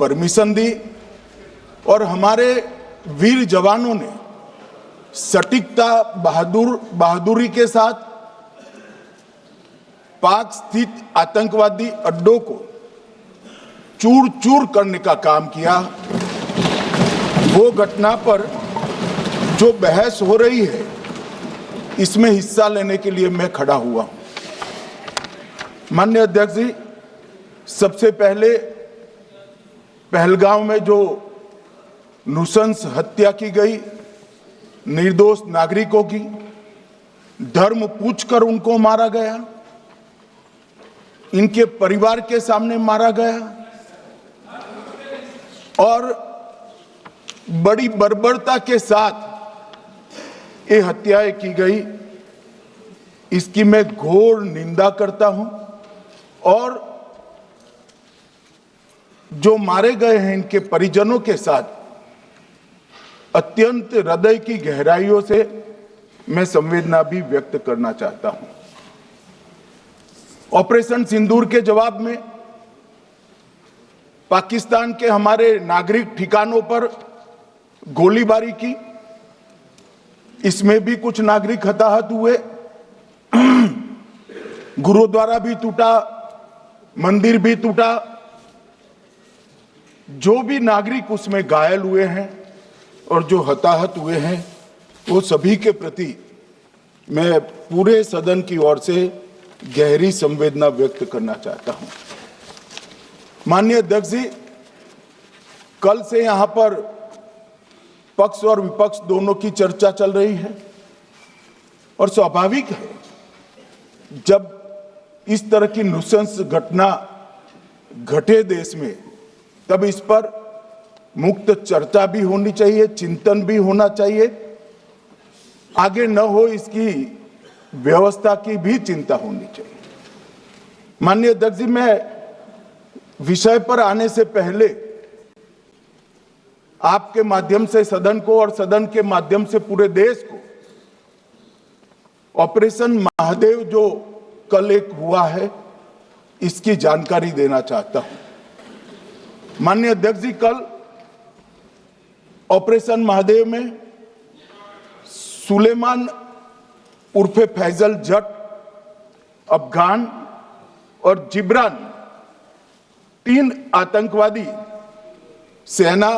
Permission दी और हमारे वीर जवानों ने सटीकता बहादुरी के साथ पाक स्थित आतंकवादी अड्डों को चूर चूर करने का काम किया। वो घटना पर जो बहस हो रही है, इसमें हिस्सा लेने के लिए मैं खड़ा हुआ हूं। माननीय अध्यक्ष जी, सबसे पहले पहलगांव में जो नृशंस हत्या की गई निर्दोष नागरिकों की, धर्म पूछकर उनको मारा गया, इनके परिवार के सामने मारा गया और बड़ी बर्बरता के साथ ये हत्याएं की गई, इसकी मैं घोर निंदा करता हूं। और जो मारे गए हैं इनके परिजनों के साथ अत्यंत हृदय की गहराइयों से मैं संवेदना भी व्यक्त करना चाहता हूं। ऑपरेशन सिंदूर के जवाब में पाकिस्तान के हमारे नागरिक ठिकानों पर गोलीबारी की, इसमें भी कुछ नागरिक हताहत हुए, गुरुद्वारा भी टूटा, मंदिर भी टूटा। जो भी नागरिक उसमें घायल हुए हैं और जो हताहत हुए हैं, वो सभी के प्रति मैं पूरे सदन की ओर से गहरी संवेदना व्यक्त करना चाहता हूं। माननीय अध्यक्ष जी, कल से यहां पर पक्ष और विपक्ष दोनों की चर्चा चल रही है और स्वाभाविक है, जब इस तरह की नृशंस घटना घटे देश में, तब इस पर मुक्त चर्चा भी होनी चाहिए, चिंतन भी होना चाहिए, आगे न हो इसकी व्यवस्था की भी चिंता होनी चाहिए। माननीय अध्यक्ष जी, मैं विषय पर आने से पहले आपके माध्यम से सदन को और सदन के माध्यम से पूरे देश को ऑपरेशन महादेव जो कल एक हुआ है, इसकी जानकारी देना चाहता हूं। माननीय अध्यक्ष जी, कल ऑपरेशन महादेव में सुलेमान उर्फे फैजल जट, अफगान और जिब्रान, 3 आतंकवादी सेना,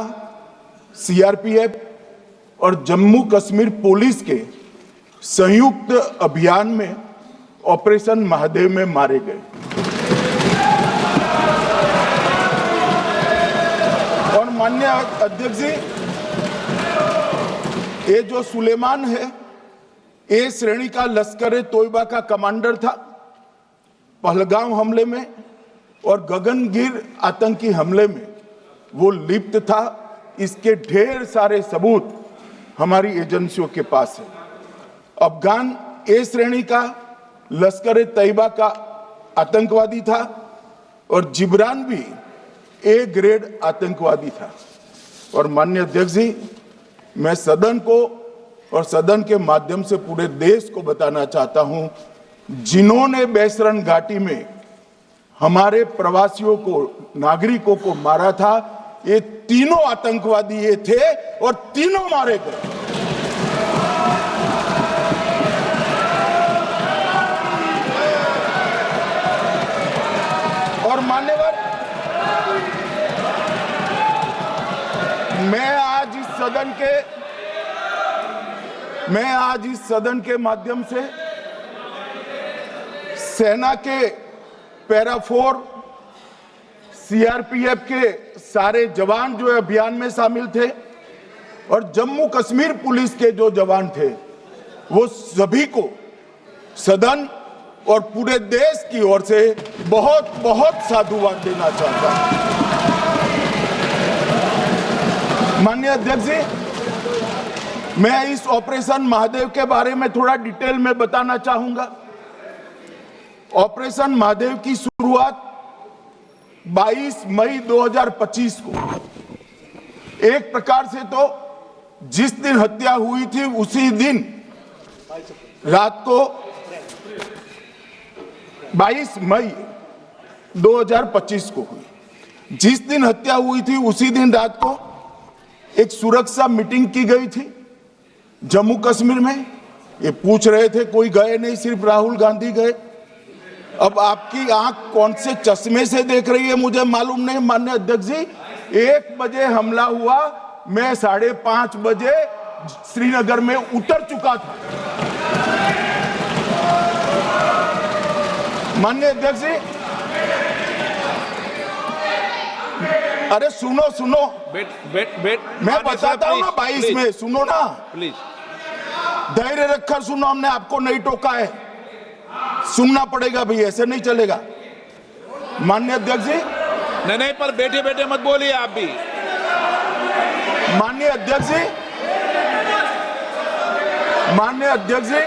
सीआरपीएफ और जम्मू कश्मीर पुलिस के संयुक्त अभियान में ऑपरेशन महादेव में मारे गए। और माननीय अध्यक्ष जी, ये जो सुलेमान है, ए श्रेणी का लश्कर तोयबा का कमांडर था पहलगाम हमले में, और गगनगिर आतंकी हमले में वो लिप्त था। इसके ढेर सारे सबूत हमारी एजेंसियों के पास है। अफगान ए श्रेणी का लश्कर तैयबा का आतंकवादी था और जिब्रान भी ए ग्रेड आतंकवादी था। और माननीय अध्यक्ष जी, मैं सदन को और सदन के माध्यम से पूरे देश को बताना चाहता हूं, जिन्होंने बैसरन घाटी में हमारे प्रवासियों को, नागरिकों को मारा था, ये तीनों आतंकवादी ये थे और तीनों मारे गए। और मान्यवर, मैं आज इस सदन के माध्यम से सेना के पैरा 4, सीआरपीएफ के सारे जवान जो अभियान में शामिल थे और जम्मू कश्मीर पुलिस के जो जवान थे, वो सभी को सदन और पूरे देश की ओर से बहुत बहुत साधुवाद देना चाहता हूं। माननीय अध्यक्ष जी, मैं इस ऑपरेशन महादेव के बारे में थोड़ा डिटेल में बताना चाहूंगा। ऑपरेशन महादेव की शुरुआत 22 मई 2025 को, एक प्रकार से तो जिस दिन हत्या हुई थी उसी दिन रात को 22 मई 2025 को हुई। जिस दिन हत्या हुई थी उसी दिन रात को एक सुरक्षा मीटिंग की गई थी जम्मू कश्मीर में। ये पूछ रहे थे, कोई गए नहीं, सिर्फ राहुल गांधी गए। अब आपकी आंख कौन से चश्मे से देख रही है मुझे मालूम नहीं माननीय अध्यक्ष जी। 1 बजे हमला हुआ, मैं 5:30 बजे श्रीनगर में उतर चुका था। माननीय अध्यक्ष जी, अरे सुनो सुनो, मैं बताता हूँ ना 22 में, सुनो ना प्लीज, धैर्य रखकर सुनो, हमने आपको नहीं टोका है, सुनना पड़ेगा भाई, ऐसे नहीं चलेगा। माननीय अध्यक्ष जी, नहीं, पर बैठे बैठे मत बोलिए आप भी। माननीय अध्यक्ष जी,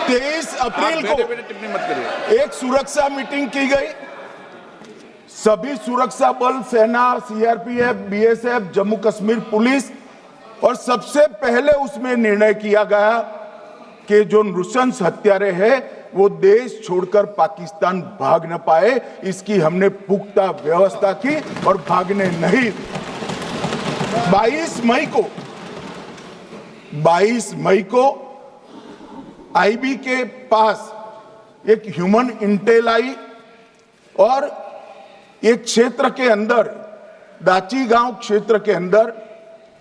23 अप्रैल को टिप्पणी मत करिए। एक सुरक्षा मीटिंग की गई, सभी सुरक्षा बल, सेना, CRPF, BSF, Jammu Kashmir police, और सबसे पहले उसमें निर्णय किया गया कि जो नृशंस हत्यारे हैं वो देश छोड़कर पाकिस्तान भाग न पाए, इसकी हमने पुख्ता व्यवस्था की और भागने नहीं दी। 22 मई को आईबी के पास एक ह्यूमन इंटेल आई और एक क्षेत्र के अंदर, दाची गांव क्षेत्र के अंदर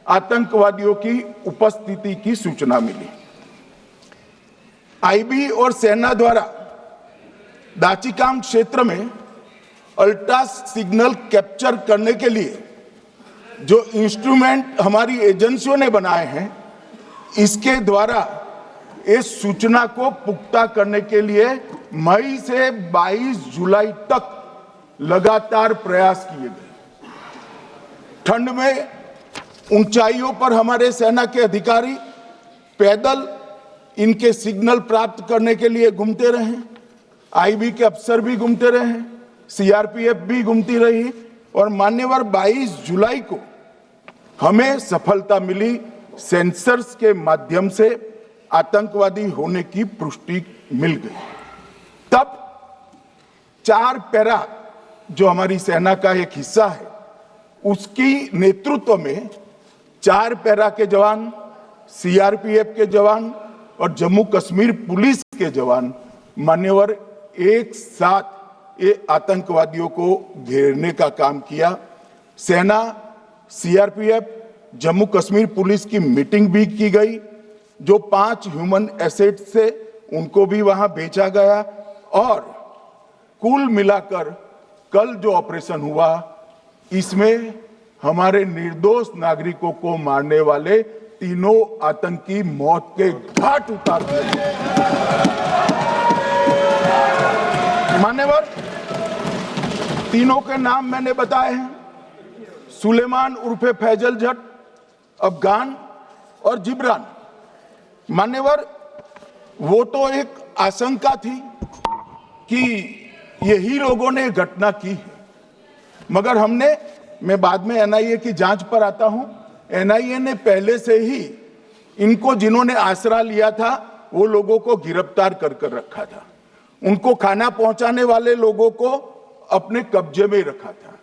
आतंकवादियों की उपस्थिति की सूचना मिली। आईबी और सेना द्वारा दाचीकाम क्षेत्र में अल्ट्रा सिग्नल कैप्चर करने के लिए जो इंस्ट्रूमेंट हमारी एजेंसियों ने बनाए हैं, इसके द्वारा इस सूचना को पुख्ता करने के लिए मई से 22 जुलाई तक लगातार प्रयास किए गए। ठंड में ऊंचाइयों पर हमारे सेना के अधिकारी पैदल इनके सिग्नल प्राप्त करने के लिए घूमते रहे, आईबी के अफसर भी घूमते रहे, सीआरपीएफ भी घूमती रही, और मान्यवर 22 जुलाई को हमें सफलता मिली। सेंसर्स के माध्यम से आतंकवादी होने की पुष्टि मिल गई। तब 4 पैरा जो हमारी सेना का एक हिस्सा है, उसकी नेतृत्व में 4 पैरा के जवान, सीआरपीएफ के जवान और जम्मू कश्मीर पुलिस के जवान मान्यवर एक साथ ये आतंकवादियों को घेरने का काम किया। सेना, सीआरपीएफ, जम्मू कश्मीर पुलिस की मीटिंग भी की गई। जो 5 ह्यूमन एसेट्स थे उनको भी वहां बेचा गया, और कुल मिलाकर कल जो ऑपरेशन हुआ, इसमें हमारे निर्दोष नागरिकों को मारने वाले तीनों आतंकी मौत के घाट उतार दिए। मान्यवर, तीनों के नाम मैंने बताए हैं, सुलेमान उर्फे फैजल जट, अफगान और जिब्रान। मान्यवर, वो तो एक आशंका थी कि यही लोगों ने घटना की है, मगर मैं बाद में एनआईए की जांच पर आता हूं, एनआईए ने पहले से ही इनको, जिन्होंने आसरा लिया था, वो लोगों को गिरफ्तार कर रखा था, उनको खाना पहुंचाने वाले लोगों को अपने कब्जे में रखा था।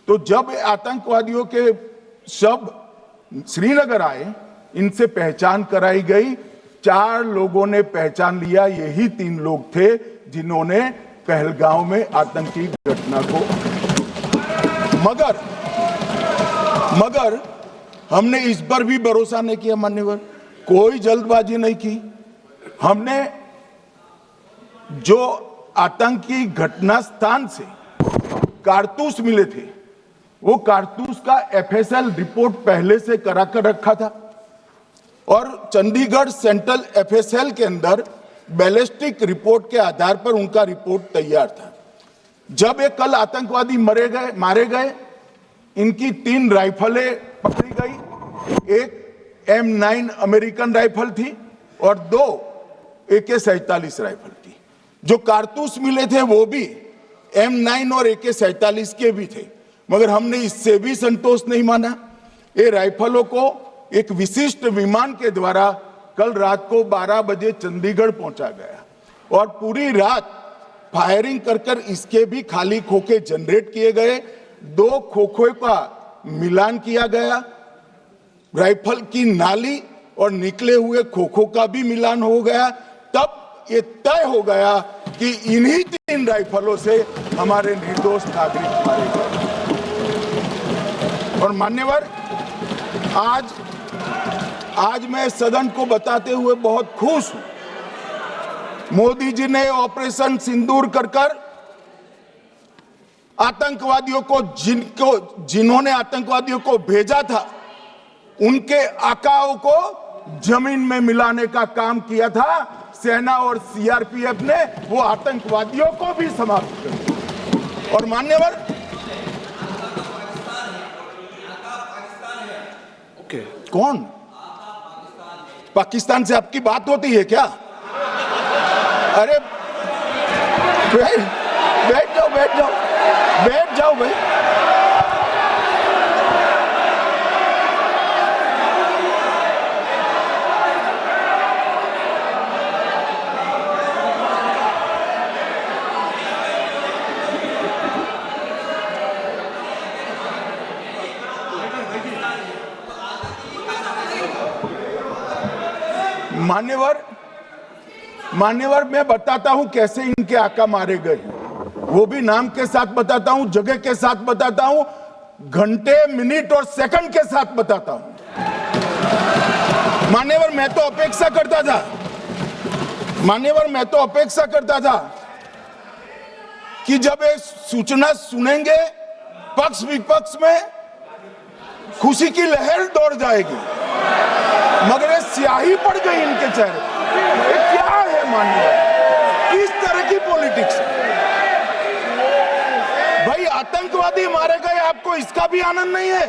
तो जब आतंकवादियों के शव श्रीनगर आए, इनसे पहचान कराई गई, 4 लोगों ने पहचान लिया, यही 3 लोग थे जिन्होंने पहलगांव में आतंकी घटना को। मगर हमने इस पर भी भरोसा नहीं किया मान्यवर, कोई जल्दबाजी नहीं की। हमने जो आतंकी घटना स्थान से कारतूस मिले थे, वो कारतूस का एफएसएल रिपोर्ट पहले से करा कर रखा था, और चंडीगढ़ सेंट्रल एफएसएल के अंदर बैलिस्टिक रिपोर्ट के आधार पर उनका रिपोर्ट तैयार था। जब ये कल आतंकवादी मारे गए, इनकी 3 राइफलें पकड़ी गई, एक M9 अमेरिकन राइफल थी और 2 AK-47 राइफल थी। जो कारतूस मिले थे वो भी M9 और AK-47 के भी थे, मगर हमने इससे भी संतोष नहीं माना। ये राइफलों को एक विशिष्ट विमान के द्वारा कल रात को 12 बजे चंडीगढ़ पहुंचा गया, और पूरी रात फायरिंग कर इसके भी खाली खोखे जनरेट किए गए। 2 खोखों का मिलान किया गया, राइफल की नाली और निकले हुए खोखों का भी मिलान हो गया, तब ये तय हो गया कि इन्हीं 3 राइफलों से हमारे निर्दोष नागरिक मारे गए। और मान्यवर, आज मैं सदन को बताते हुए बहुत खुश हूं। मोदी जी ने ऑपरेशन सिंदूर कर आतंकवादियों को जिन्होंने आतंकवादियों को भेजा था, उनके आकाओं को जमीन में मिलाने का काम किया था। सेना और सीआरपीएफ ने वो आतंकवादियों को भी समाप्त कर दिया। और मान्यवर, कौन पाकिस्तान से आपकी बात होती है क्या? अरे बैठ जाओ भाई। मान्यवर, मैं बताता हूं कैसे इनके आका मारे गए, वो भी नाम के साथ बताता हूं, जगह के साथ बताता हूं, घंटे, मिनट और सेकंड के साथ बताता हूं। मान्यवर, मैं तो अपेक्षा करता था कि जब ये सूचना सुनेंगे, पक्ष विपक्ष में खुशी की लहर दौड़ जाएगी, मगर ये स्याही पड़ गई इनके चेहरे। ये क्या है मान्यवर? किस तरह की पॉलिटिक्स है भाई? आतंकवादी मारे गए, आपको इसका भी आनंद नहीं है?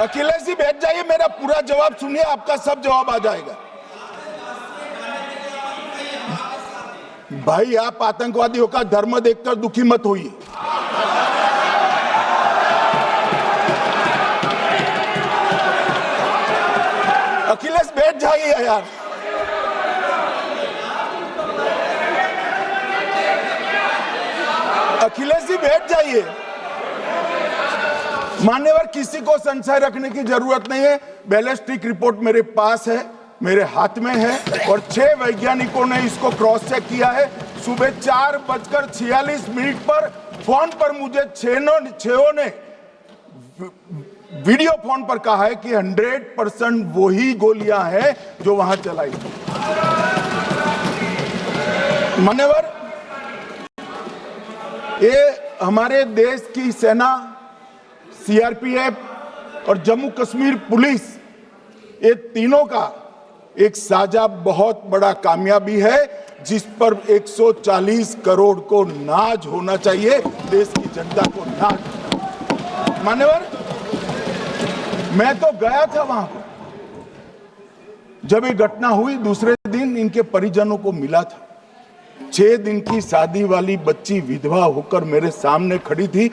अखिलेश जी बैठ जाइए, मेरा पूरा जवाब सुनिए, आपका सब जवाब आ जाएगा। भाई, आप आतंकवादियों का धर्म देखकर दुखी मत होइए। अखिलेश बैठ जाइए यार। अखिलेश जी बैठ जाइए। मान्यवर, किसी को संशय रखने की जरूरत नहीं है। बैलिस्टिक रिपोर्ट मेरे पास है, मेरे हाथ में है, और 6 वैज्ञानिकों ने इसको क्रॉस चेक किया है। सुबह 4:46 पर फोन पर मुझे 6 ने वीडियो फोन पर कहा है कि 100% वही गोलियां हैं जो वहां चलाई थी। मान्यवर, ये हमारे देश की सेना, सीआरपीएफ और जम्मू कश्मीर पुलिस, ये तीनों का एक साझा बहुत बड़ा कामयाबी है, जिस पर 140 करोड़ को नाज होना चाहिए, देश की जनता को नाज। मान्यवर, मैं तो गया था वहां पर जब ये घटना हुई। दूसरे दिन इनके परिजनों को मिला था। 6 दिन की शादी वाली बच्ची विधवा होकर मेरे सामने खड़ी थी।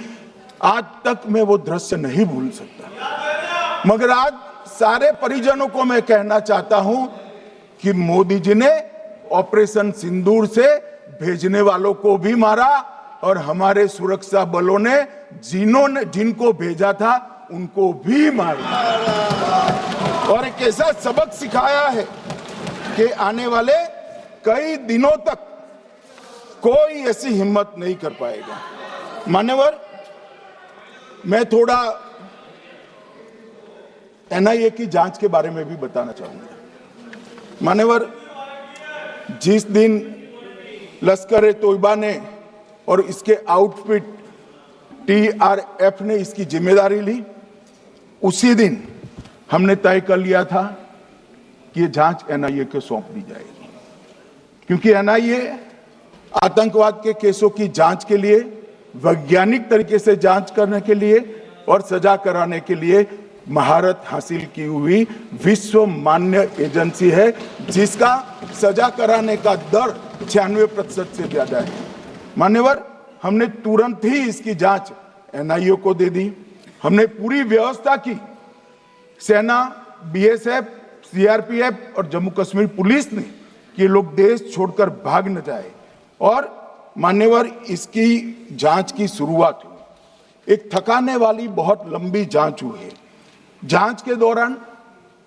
आज तक मैं वो दृश्य नहीं भूल सकता। मगर आज सारे परिजनों को मैं कहना चाहता हूं कि मोदी जी ने ऑपरेशन सिंदूर से भेजने वालों को भी मारा, और हमारे सुरक्षा बलों ने जिनको भेजा था उनको भी मारा, और एक ऐसा सबक सिखाया है कि आने वाले कई दिनों तक कोई ऐसी हिम्मत नहीं कर पाएगा। मान्यवर, मैं थोड़ा एनआईए की जांच के बारे में भी बताना चाहूंगा। मान्यवर, जिस दिन लश्कर-ए-तोयबा ने और इसके आउटफिट टीआरएफ ने इसकी जिम्मेदारी ली, उसी दिन हमने तय कर लिया था कि ये जांच एनआईए को सौंप दी जाएगी, क्योंकि एनआईए आतंकवाद के केसों की जांच के लिए, वैज्ञानिक तरीके से जांच करने के लिए और सजा कराने के लिए महारत हासिल की हुई विश्व मान्य एजेंसी है, जिसका सजा कराने का दर 96% से ज्यादा है। मान्यवर, हमने तुरंत ही इसकी जांच एनआईए को दे दी। हमने पूरी व्यवस्था की सेना, बीएसएफ, सीआरपीएफ और जम्मू कश्मीर पुलिस ने कि ये लोग देश छोड़कर भाग न जाए। और मान्यवर, इसकी जांच की शुरुआत हुई। एक थकाने वाली बहुत लंबी जांच हुई है। जांच के दौरान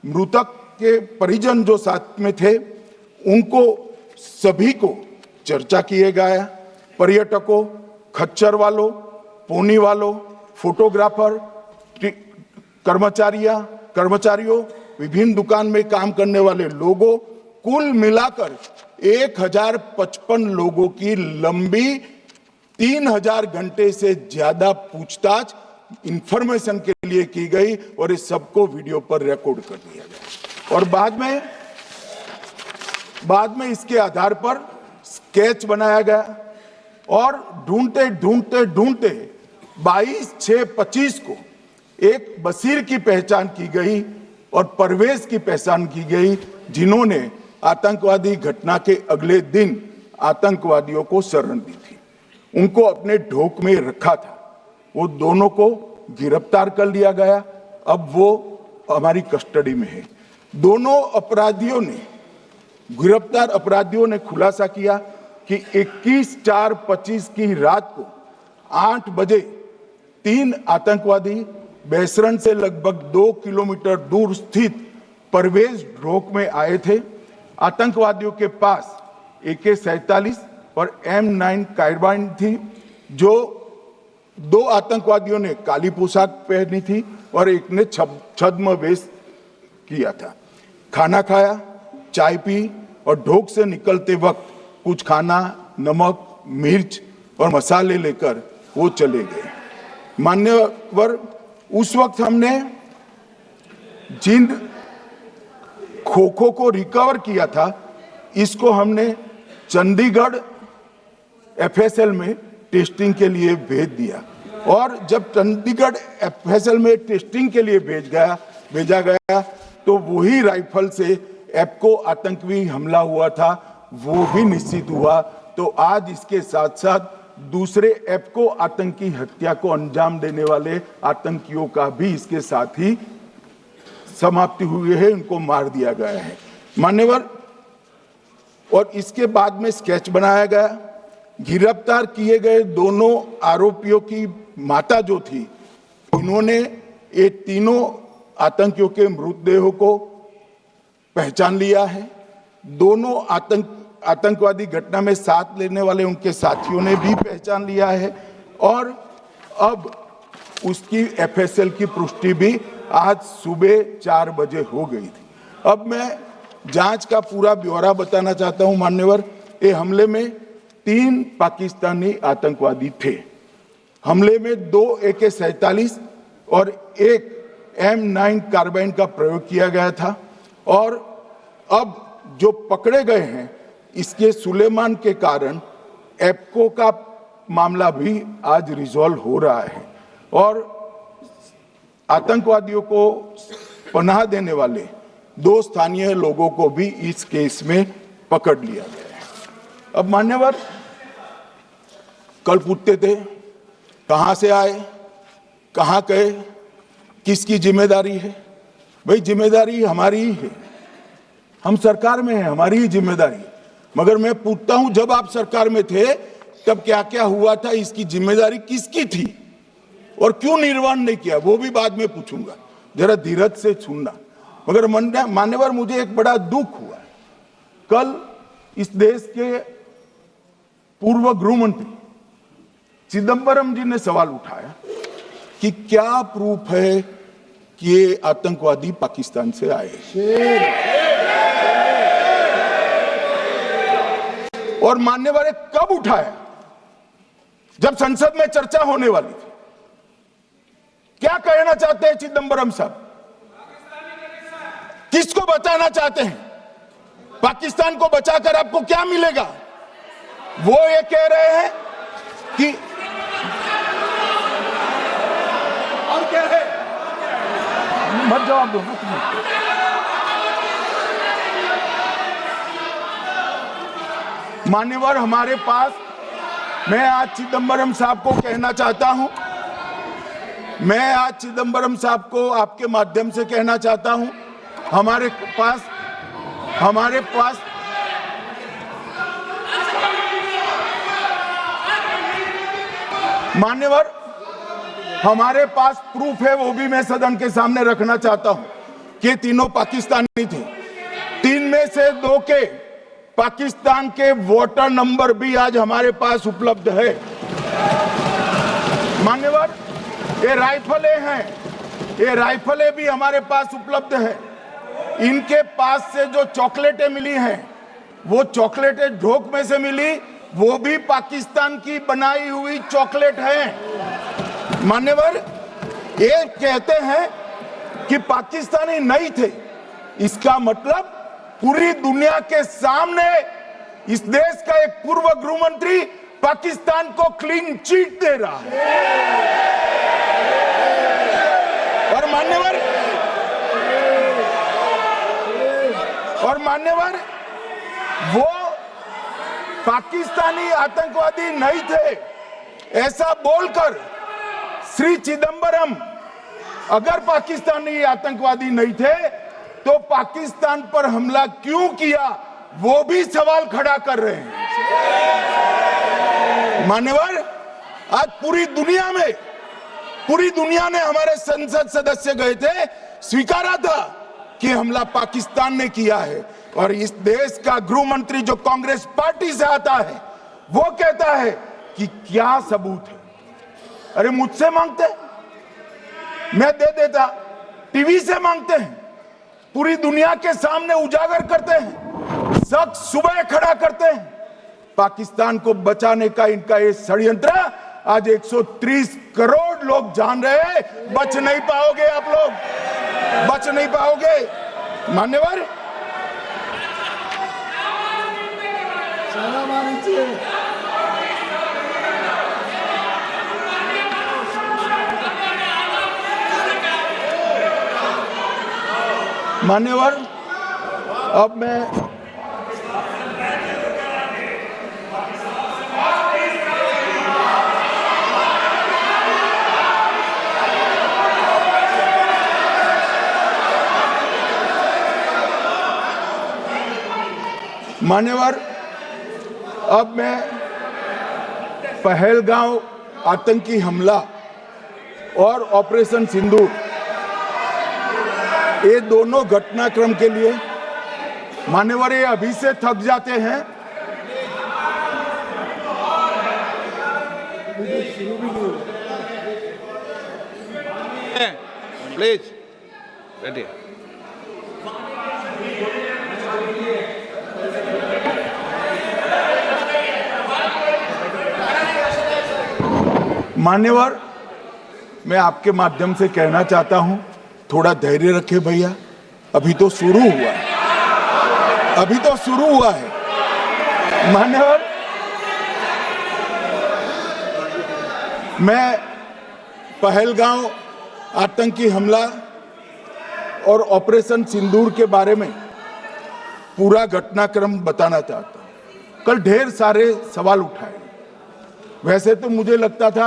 मृतक के परिजन जो साथ में थे उनको सभी को चर्चा किए गया। पर्यटकों, खच्चर वालों, पोनी वालों, फोटोग्राफर, कर्मचारियों, विभिन्न दुकान में काम करने वाले लोगों, कुल मिलाकर 1055 लोगों की लंबी 3000 घंटे से ज्यादा पूछताछ इंफॉर्मेशन के लिए की गई और इस सबको वीडियो पर रिकॉर्ड कर दिया गया। और बाद में इसके आधार पर स्केच बनाया गया और ढूंढते 22/6/25 को एक बशीर की पहचान की गई और परवेज की पहचान की गई, जिन्होंने आतंकवादी घटना के अगले दिन आतंकवादियों को शरण दी थी। उनको अपने ढोक में रखा था। वो दोनों को गिरफ्तार कर लिया गया। अब वो हमारी कस्टडी में है। दोनों गिरफ्तार अपराधियों ने खुलासा किया कि 21/4/25 की रात को 8 बजे 3 आतंकवादी बेसरन से लगभग 2 किलोमीटर दूर स्थित परवेज ढोक में आए थे। आतंकवादियों के पास AK-47 और M9 कार्बाइन थी। जो 2 आतंकवादियों ने काली पोशाक पहनी थी और एक ने छद्म वेश किया था। खाना खाया, चाय पी और ढोक से निकलते वक्त कुछ खाना, नमक, मिर्च और मसाले लेकर वो चले गए। मान्यवर, उस वक्त हमने जिन खोखो को रिकवर किया था, इसको हमने चंडीगढ़ FSL में टेस्टिंग के लिए भेज दिया। और जब चंडीगढ़ FSL में टेस्टिंग के लिए भेजा गया तो वही राइफल से एप्को आतंकी हमला हुआ था, वो भी निश्चित हुआ। तो आज इसके साथ साथ दूसरे एप्को आतंकी हत्या को अंजाम देने वाले आतंकियों का भी इसके साथ ही समाप्ति हुई है, उनको मार दिया गया है। मान्यवर, और इसके बाद में स्केच बनाया गया। गिरफ्तार किए गए दोनों आरोपियों की माता जो थी, इन्होंने ये तीनों आतंकियों के मृतदेहों को पहचान लिया है। दोनों आतंकवादी घटना में साथ लेने वाले उनके साथियों ने भी पहचान लिया है और अब उसकी FSL की पुष्टि भी आज सुबह 4 बजे हो गई थी। अब मैं जांच का पूरा ब्यौरा बताना चाहता हूं। मान्यवर, ये हमले में 3 पाकिस्तानी आतंकवादी थे। हमले में 2 AK-47 और 1 M9 कार्बाइन का प्रयोग किया गया था। और अब जो पकड़े गए हैं, इसके सुलेमान के कारण एप्को का मामला भी आज रिजॉल्व हो रहा है और आतंकवादियों को पनाह देने वाले 2 स्थानीय लोगों को भी इस केस में पकड़ लिया गया है। अब मान्यवर, कल पूछते थे कहां से आए, कहां गए, किसकी जिम्मेदारी है। भाई, जिम्मेदारी हमारी ही है, हम सरकार में हैं, हमारी ही जिम्मेदारी है। मगर मैं पूछता हूं, जब आप सरकार में थे तब क्या क्या हुआ था, इसकी जिम्मेदारी किसकी थी और क्यों निर्वहन नहीं किया, वो भी बाद में पूछूंगा। जरा धीरज से सुनना। मगर मान्यवर, मुझे एक बड़ा दुख हुआ। कल इस देश के पूर्व गृह मंत्री चिदंबरम जी ने सवाल उठाया कि क्या प्रूफ है कि ये आतंकवादी पाकिस्तान से आए। और मान्यवर, कब उठाया? जब संसद में चर्चा होने वाली थी। क्या कहना चाहते हैं चिदंबरम साहब? किसको बचाना चाहते हैं? पाकिस्तान को बचाकर आपको क्या मिलेगा? वो ये कह रहे हैं कि और क्या है, मत जवाब दो ना तुम्हें। मान्यवर, हमारे पास, मैं आज चिदंबरम साहब को कहना चाहता हूं, मैं आज चिदम्बरम साहब को आपके माध्यम से कहना चाहता हूं, हमारे पास मान्यवर हमारे पास प्रूफ है, वो भी मैं सदन के सामने रखना चाहता हूं कि तीनों पाकिस्तानी थे। 3 में से 2 के पाकिस्तान के वोटर नंबर भी आज हमारे पास उपलब्ध है। मान्यवर, ये राइफलें हैं, ये राइफलें भी हमारे पास उपलब्ध है। इनके पास से जो चॉकलेटें मिली हैं, वो चॉकलेटें ढोक में से मिली, वो भी पाकिस्तान की बनाई हुई चॉकलेट है। मान्यवर, ये कहते हैं कि पाकिस्तानी नहीं थे, इसका मतलब पूरी दुनिया के सामने इस देश का एक पूर्व गृह मंत्री पाकिस्तान को क्लीन चिट दे रहा है। और मान्यवर वो पाकिस्तानी आतंकवादी नहीं थे, ऐसा बोलकर श्री चिदम्बरम अगर पाकिस्तानी आतंकवादी नहीं थे तो पाकिस्तान पर हमला क्यों किया, वो भी सवाल खड़ा कर रहे हैं। मान्यवर, आज पूरी दुनिया ने हमारे संसद सदस्य गए थे, स्वीकारा था कि हमला पाकिस्तान ने किया है। और इस देश का गृह मंत्री जो कांग्रेस पार्टी से आता है, वो कहता है कि क्या सबूत है। अरे मुझसे मांगते, मैं दे देता, टीवी से मांगते हैं, पूरी दुनिया के सामने उजागर करते हैं, सख्त सुबह खड़ा करते हैं। पाकिस्तान को बचाने का इनका ये षड्यंत्र आज 130 करोड़ लोग जान रहे हैं। बच नहीं पाओगे आप लोग, बच नहीं पाओगे। मान्यवर, मान्यवर, अब मैं पहलगांव आतंकी हमला और ऑपरेशन सिंदूर, ये दोनों घटनाक्रम के लिए मान्यवर ये अभी से थक जाते हैं। प्लीज बैठिए। मान्यवर, मैं आपके माध्यम से कहना चाहता हूं, थोड़ा धैर्य रखे भैया, अभी तो शुरू हुआ है। मान्यवर, मैं पहलगांव आतंकी हमला और ऑपरेशन सिंदूर के बारे में पूरा घटनाक्रम बताना चाहता हूं। कल ढेर सारे सवाल उठाए। वैसे तो मुझे लगता था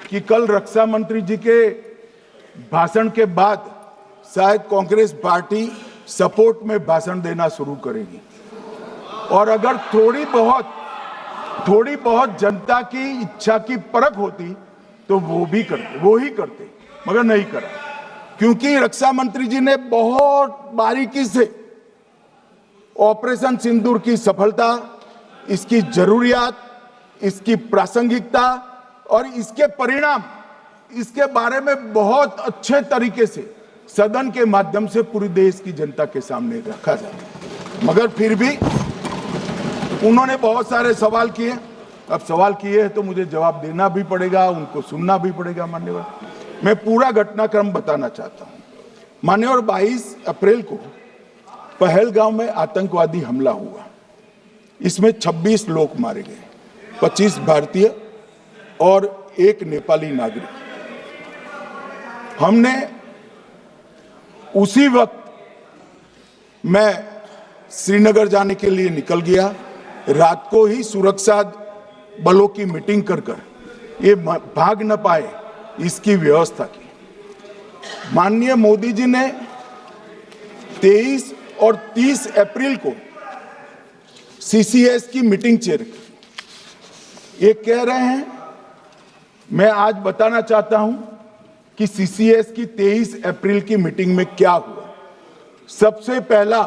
कि कल रक्षा मंत्री जी के भाषण के बाद शायद कांग्रेस पार्टी सपोर्ट में भाषण देना शुरू करेगी और अगर थोड़ी बहुत जनता की इच्छा की परख होती तो वो ही करते, मगर नहीं करा, क्योंकि रक्षा मंत्री जी ने बहुत बारीकी से ऑपरेशन सिंदूर की सफलता, इसकी जरूरियात, इसकी प्रासंगिकता और इसके परिणाम, इसके बारे में बहुत अच्छे तरीके से सदन के माध्यम से पूरी देश की जनता के सामने रखा जाए। मगर फिर भी उन्होंने बहुत सारे सवाल किए। अब सवाल किए हैं तो मुझे जवाब देना भी पड़ेगा, उनको सुनना भी पड़ेगा। मान्यवर, मैं पूरा घटनाक्रम बताना चाहता हूं। मान्यवर, 22 अप्रैल को पहलगांव में आतंकवादी हमला हुआ। इसमें 26 लोग मारे गए, 25 भारतीय और 1 नेपाली नागरिक। हमने उसी वक्त मैं श्रीनगर जाने के लिए निकल गया। रात को ही सुरक्षा बलों की मीटिंग कर ये भाग न पाए इसकी व्यवस्था की। माननीय मोदी जी ने 23 और 30 अप्रैल को सीसीएस की मीटिंग चेयर की। ये कह रहे हैं, मैं आज बताना चाहता हूं कि सीसीएस की 23 अप्रैल की मीटिंग में क्या हुआ। सबसे पहला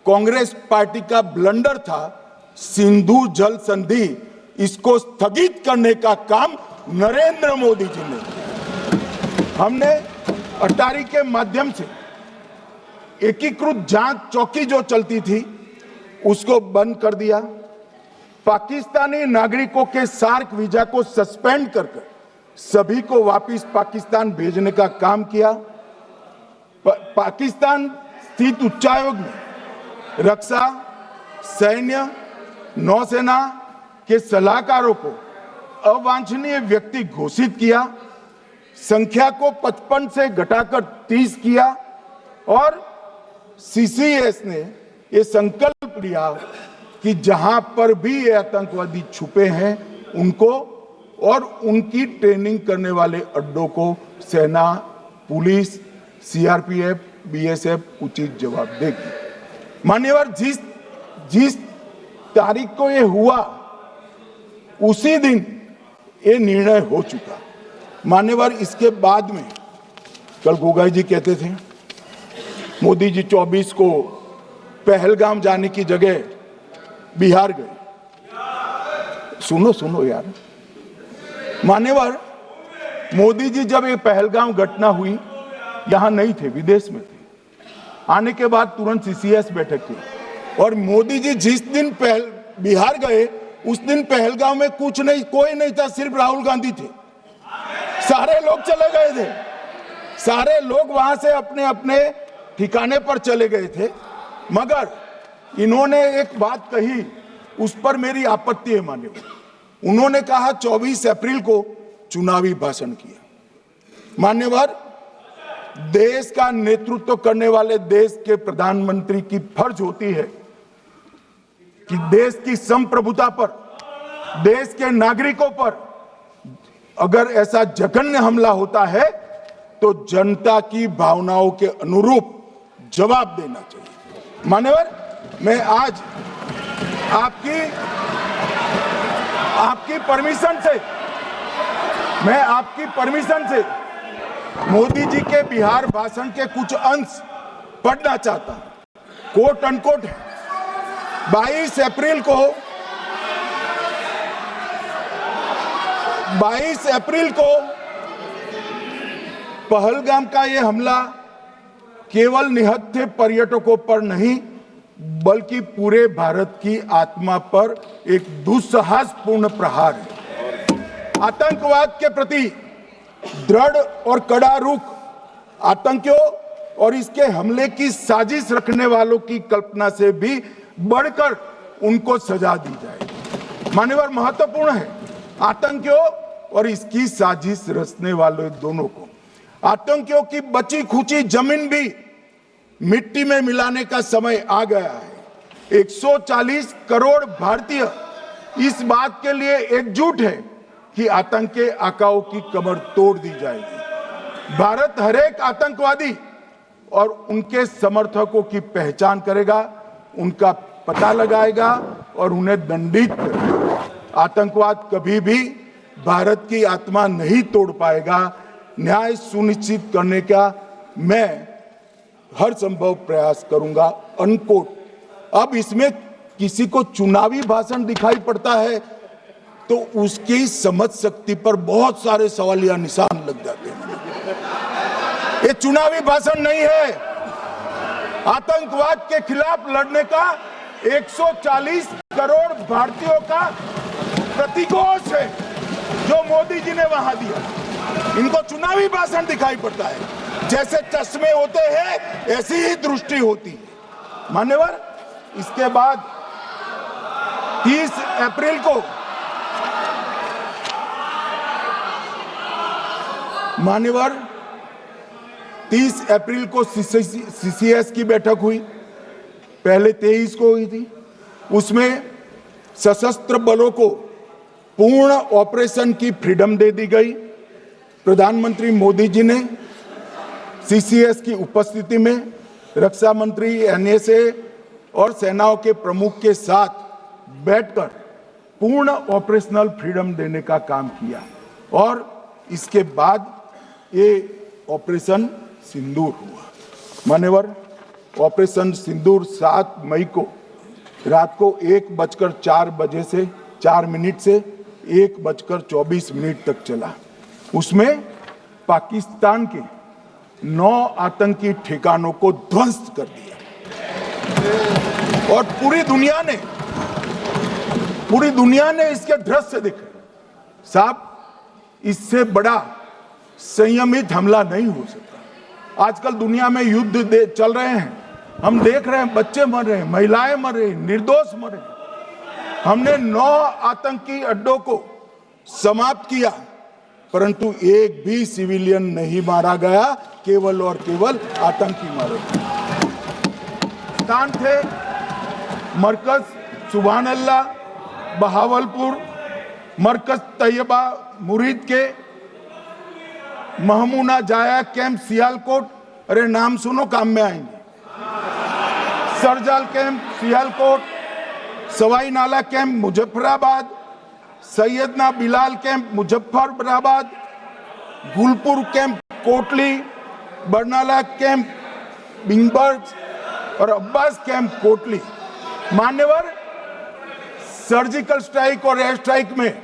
कांग्रेस पार्टी का ब्लंडर था सिंधु जल संधि, इसको स्थगित करने का काम नरेंद्र मोदी जी ने किया। हमने अटारी के माध्यम से एकीकृत जांच चौकी जो चलती थी उसको बंद कर दिया। पाकिस्तानी नागरिकों के सार्क वीजा को सस्पेंड कर सभी को वापस पाकिस्तान भेजने का काम किया। पाकिस्तान स्थित उच्चायोग में रक्षा, सैन्य, नौसेना के सलाहकारों को अवांछनीय व्यक्ति घोषित किया। संख्या को 55 से घटाकर 30 किया और सीसीएस ने ये संकल्प लिया कि जहां पर भी ये आतंकवादी छुपे हैं उनको और उनकी ट्रेनिंग करने वाले अड्डों को सेना, पुलिस, सीआरपीएफ, बीएसएफ उचित जवाब देगी। मान्यवर, जिस तारीख को ये हुआ उसी दिन ये निर्णय हो चुका। मान्यवर, इसके बाद में कल गोगाई जी कहते थे मोदी जी 24 को पहलगाम जाने की जगह बिहार गए। सुनो यार। मान्यवर, मोदी जी जब ये पहलगाम घटना हुई यहां नहीं थे, विदेश में थे। आने के बाद तुरंत सीसीएस बैठक की और मोदी जी जिस दिन बिहार गए उस दिन पहलगाम में कुछ नहीं, कोई नहीं था, सिर्फ राहुल गांधी थे। सारे लोग चले गए थे, सारे लोग वहां से अपने अपने ठिकाने पर चले गए थे। मगर इन्होंने एक बात कही, उस पर मेरी आपत्ति है मान्यवर। उन्होंने कहा 24 अप्रैल को चुनावी भाषण किया। मान्यवर, देश का नेतृत्व करने वाले देश के प्रधानमंत्री की फर्ज होती है कि देश की संप्रभुता पर, देश के नागरिकों पर अगर ऐसा जघन्य हमला होता है तो जनता की भावनाओं के अनुरूप जवाब देना चाहिए। मान्यवर, मैं आज आपकी परमिशन से मोदी जी के बिहार भाषण के कुछ अंश पढ़ना चाहता हूं। कोट अनकोट है। 22 अप्रैल को पहलगाम का यह हमला केवल निहत्थे पर्यटकों पर नहीं बल्कि पूरे भारत की आत्मा पर एक दुस्साहसपूर्ण प्रहार है। आतंकवाद के प्रति दृढ़ और कड़ा रुख आतंकियों और इसके हमले की साजिश रखने वालों की कल्पना से भी बढ़कर उनको सजा दी जाए। मान्यवर, महत्वपूर्ण है आतंकियों और इसकी साजिश रचने वाले दोनों को। आतंकियों की बची खुची जमीन भी मिट्टी में मिलाने का समय आ गया है। 140 करोड़ भारतीय इस बात के लिए एकजुट है कि आतंक के आकाओं की कमर तोड़ दी जाएगी। भारत हरेक आतंकवादी और उनके समर्थकों की पहचान करेगा, उनका पता लगाएगा और उन्हें दंडित करेगा। आतंकवाद कभी भी भारत की आत्मा नहीं तोड़ पाएगा। न्याय सुनिश्चित करने का मैं हर संभव प्रयास करूंगा। अनकोट। अब इसमें किसी को चुनावी भाषण दिखाई पड़ता है तो उसकी समझ शक्ति पर बहुत सारे सवालिया निशान लग जाते हैं। ये चुनावी भाषण नहीं है। आतंकवाद के खिलाफ लड़ने का 140 करोड़ भारतीयों का प्रतिघोष है जो मोदी जी ने वहां दिया। इनको चुनावी भाषण दिखाई पड़ता है। जैसे चश्मे होते हैं ऐसी ही दृष्टि होती है। मान्यवर, इसके बाद 30 अप्रैल को मान्यवर 30 अप्रैल को सीसीएस की बैठक हुई। पहले 23 को हुई थी। उसमें सशस्त्र बलों को पूर्ण ऑपरेशन की फ्रीडम दे दी गई। प्रधानमंत्री मोदी जी ने सीसीएस की उपस्थिति में रक्षा मंत्री, एनएसए और सेनाओं के प्रमुख के साथ बैठकर पूर्ण ऑपरेशनल फ्रीडम देने का काम किया और इसके बाद ये ऑपरेशन सिंदूर हुआ। मान्यवर, ऑपरेशन सिंदूर 7 मई को रात को 1:04 से 4 मिनट से 1:24 तक चला। उसमें पाकिस्तान के 9 आतंकी ठिकानों को ध्वस्त कर दिया और पूरी दुनिया ने इसके दृश्य देखे। साहब, इससे बड़ा संयमित हमला नहीं हो सकता। आजकल दुनिया में युद्ध चल रहे हैं, हम देख रहे हैं, बच्चे मर रहे हैं, महिलाएं मर रही, निर्दोष मर रहे। हमने 9 आतंकी अड्डों को समाप्त किया, परंतु एक भी सिविलियन नहीं मारा गया, केवल और केवल आतंकी मारे गए। स्थान थे मरकज सुभान अल्लाह बहावलपुर, मरकज तैयबा मुरीद के, महमूना जाया कैंप सियालकोट, अरे नाम सुनो काम में आएंगे, सरजाल camp Sialkot, Sawai Nala camp Muzaffarabad, Syedna Bilal camp Muzaffarabad, Gulpur camp Kotli, Barnala camp बिंगबर्ग और अब्बास कैंप कोटली। मान्यवर, सर्जिकल स्ट्राइक और एयर स्ट्राइक में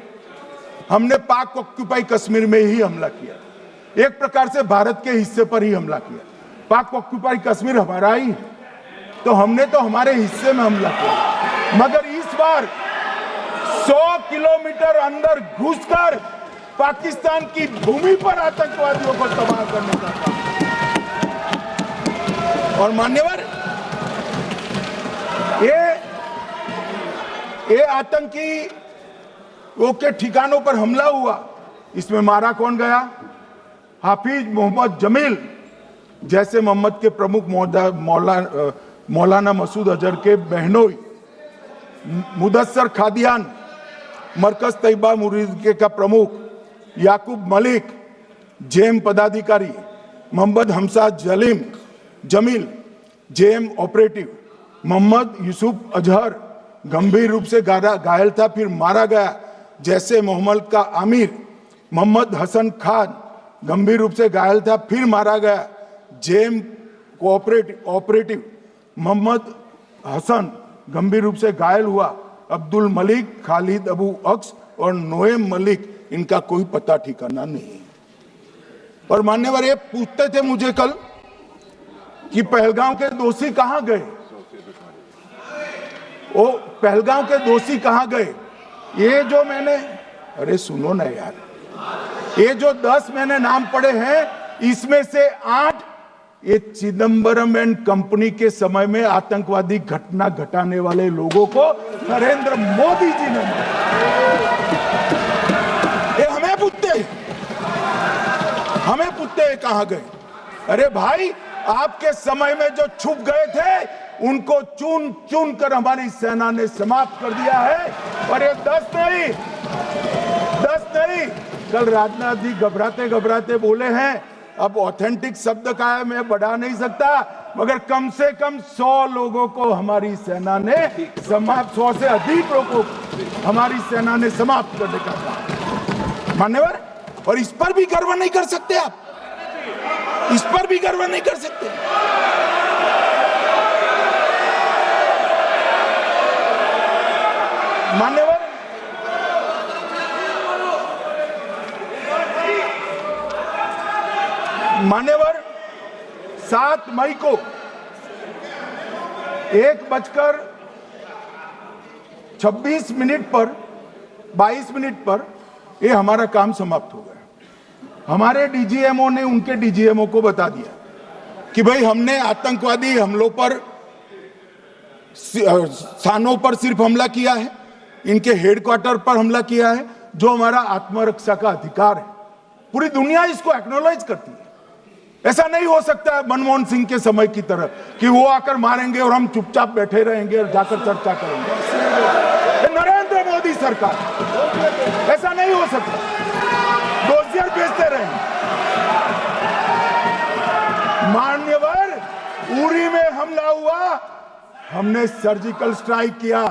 हमने पाक ऑक्यूपाई कश्मीर में ही हमला किया, एक प्रकार से भारत के हिस्से पर ही हमला किया। पाक ऑक्यूपाई कश्मीर हमारा ही है, तो हमने तो हमारे हिस्से में हमला किया, मगर इस बार 100 किलोमीटर अंदर घुसकर पाकिस्तान की भूमि पर आतंकवादियों को तबाह करने का काम। और मान्यवर, ये आतंकी के ठिकानों पर हमला हुआ, इसमें मारा कौन गया? हाफिज मोहम्मद जमील जैसे मोहम्मद के प्रमुख मौलाना मसूद अजहर के बहनोई, मुदस्सर खादियान मरकज तैयबा मुरीद का प्रमुख, याकूब मलिक जेएम पदाधिकारी, मोहम्मद हमसा जमील जेएम ऑपरेटिव, मोहम्मद यूसुफ अजहर गंभीर रूप से घायल था, फिर मारा गया। जैसे मोहम्मद का आमिर मोहम्मद हसन खान गंभीर रूप से घायल था, फिर मारा गया। जेएम ऑपरेटिव मोहम्मद हसन गंभीर रूप से घायल हुआ। अब्दुल मलिक, खालिद अबू अक्स और नोएम मलिक, इनका कोई पता ठिकाना नहीं। और मान्यवर, ये पूछते थे मुझे कल कि पहलगांव के दोषी कहां गए, वो पहलगांव के दोषी कहां गए? ये जो मैंने, अरे सुनो ना यार, ये जो 10 मैंने नाम पढ़े हैं, इसमें से 8 ये चिदम्बरम एंड कंपनी के समय में आतंकवादी घटना घटाने वाले लोगों को नरेंद्र मोदी जी ने मारा। ये हमें पूछते कहां गए? अरे भाई, आपके समय में जो छुप गए थे उनको चुन चुन कर हमारी सेना ने समाप्त कर दिया है। और ये 10 नहीं, कल राजनाथ जी घबराते बोले हैं, अब ऑथेंटिक शब्द का है, मैं बढ़ा नहीं सकता, मगर कम से कम 100 लोगों को हमारी सेना ने समाप्त, 100 से अधिक लोगों को हमारी सेना ने समाप्त करने का काम। मान्यवर, और इस पर भी गर्व नहीं कर सकते आप, इस पर भी गर्व नहीं कर सकते। मान्यवर 7 मई को 1:26 पर 22 मिनट पर ये हमारा काम समाप्त हो गया। हमारे डीजीएमओ ने उनके डीजीएमओ को बता दिया कि भाई, हमने आतंकवादी हमलों पर स्थानों पर सिर्फ हमला किया है, इनके हेडक्वार्टर पर हमला किया है, जो हमारा आत्मरक्षा का अधिकार है। पूरी दुनिया इसको एक्नॉलेज करती है। ऐसा नहीं हो सकता है मनमोहन सिंह के समय की तरह कि वो आकर मारेंगे और हम चुपचाप बैठे रहेंगे और जाकर चर्चा करेंगे। नरेंद्र मोदी सरकार, ऐसा नहीं हो सकता। डोजियर भेजते रहेंगे। उरी में हमला हुआ, हमने सर्जिकल स्ट्राइक किया।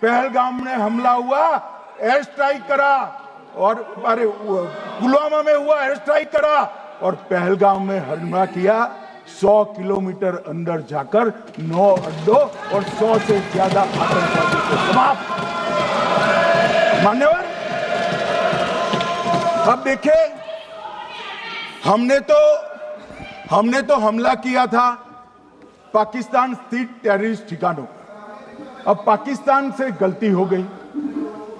पहलगाम में हमला हुआ, एयर स्ट्राइक करा। और अरे पुलवामा में हुआ, एयर स्ट्राइक करा। और पहलगाम में हमला किया 100 किलोमीटर अंदर जाकर 9 अड्डों और 100 से ज्यादा आतंकवादियों को समाप्त। मान्यवर, अब देखिए, हमने तो हमला किया था पाकिस्तान स्थित टेररिस्ट ठिकानों पर। अब पाकिस्तान से गलती हो गई,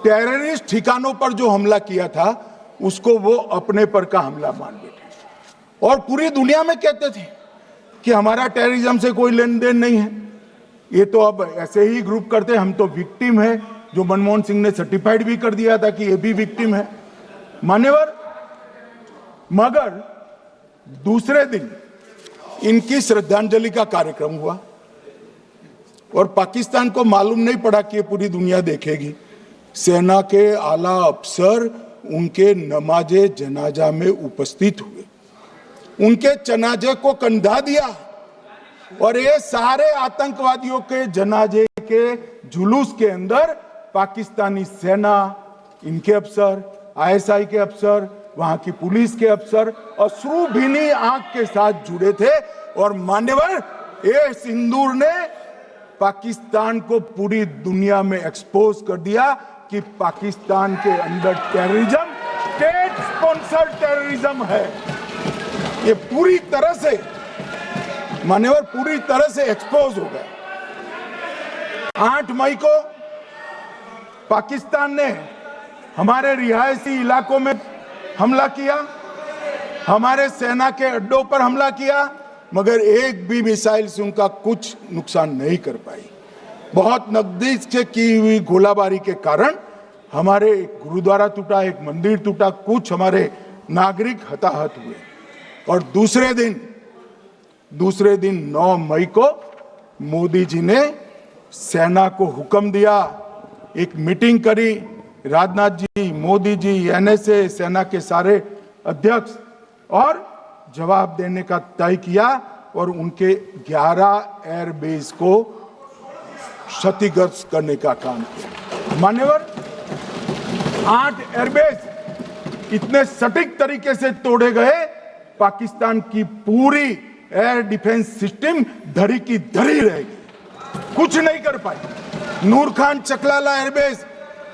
टेररिस्ट ठिकानों पर जो हमला किया था उसको वो अपने पर का हमला मान बैठे और पूरी दुनिया में कहते थे कि हमारा टेररिज्म से कोई लेन देन नहीं है। ये तो अब ऐसे ही ग्रुप करते, हम तो विक्टिम है, जो मनमोहन सिंह ने सर्टिफाइड भी कर दिया था कि ये भी विक्टिम है। मान्यवर, मगर दूसरे दिन इनकी श्रद्धांजलि का कार्यक्रम हुआ और पाकिस्तान को मालूम नहीं पड़ा कि ये पूरी दुनिया देखेगी। सेना के आला अफसर उनके नमाजे जनाजा में उपस्थित हुए, उनके जनाजे को कंधा दिया और ये सारे आतंकवादियों के जनाजे के जुलूस के अंदर पाकिस्तानी सेना, इनके अफसर, आईएसआई के अफसर, वहां की पुलिस के अफसर अश्रुभीनी आंख के साथ जुड़े थे। और मान्यवर, ये सिंदूर ने पाकिस्तान को पूरी दुनिया में एक्सपोज कर दिया कि पाकिस्तान के अंदर टेररिज्म स्टेट स्पॉन्सर्ड टेररिज्म है। ये पूरी तरह से मान्यवर, पूरी तरह से एक्सपोज हो गया। 8 मई को पाकिस्तान ने हमारे रिहायशी इलाकों में हमला किया, हमारे सेना के अड्डों पर हमला किया, मगर एक भी मिसाइल से उनका कुछ नुकसान नहीं कर पाई। बहुत नजदीक से की हुई गोलाबारी के कारण हमारे गुरुद्वारा टूटा, एक मंदिर टूटा, कुछ हमारे नागरिक हताहत हुए। और दूसरे दिन 9 मई को मोदी जी ने सेना को हुक्म दिया, एक मीटिंग करी, राजनाथ जी, मोदी जी, एनएसए, सेना के सारे अध्यक्ष, और जवाब देने का तय किया और उनके 11 एयरबेस को क्षतिग्रस्त करने का काम किया। मान्यवर, 8 एयरबेस इतने सटीक तरीके से तोड़े गए, पाकिस्तान की पूरी एयर डिफेंस सिस्टम धरी की धरी रहेगी, कुछ नहीं कर पाई। नूर खान चकलाला एयरबेस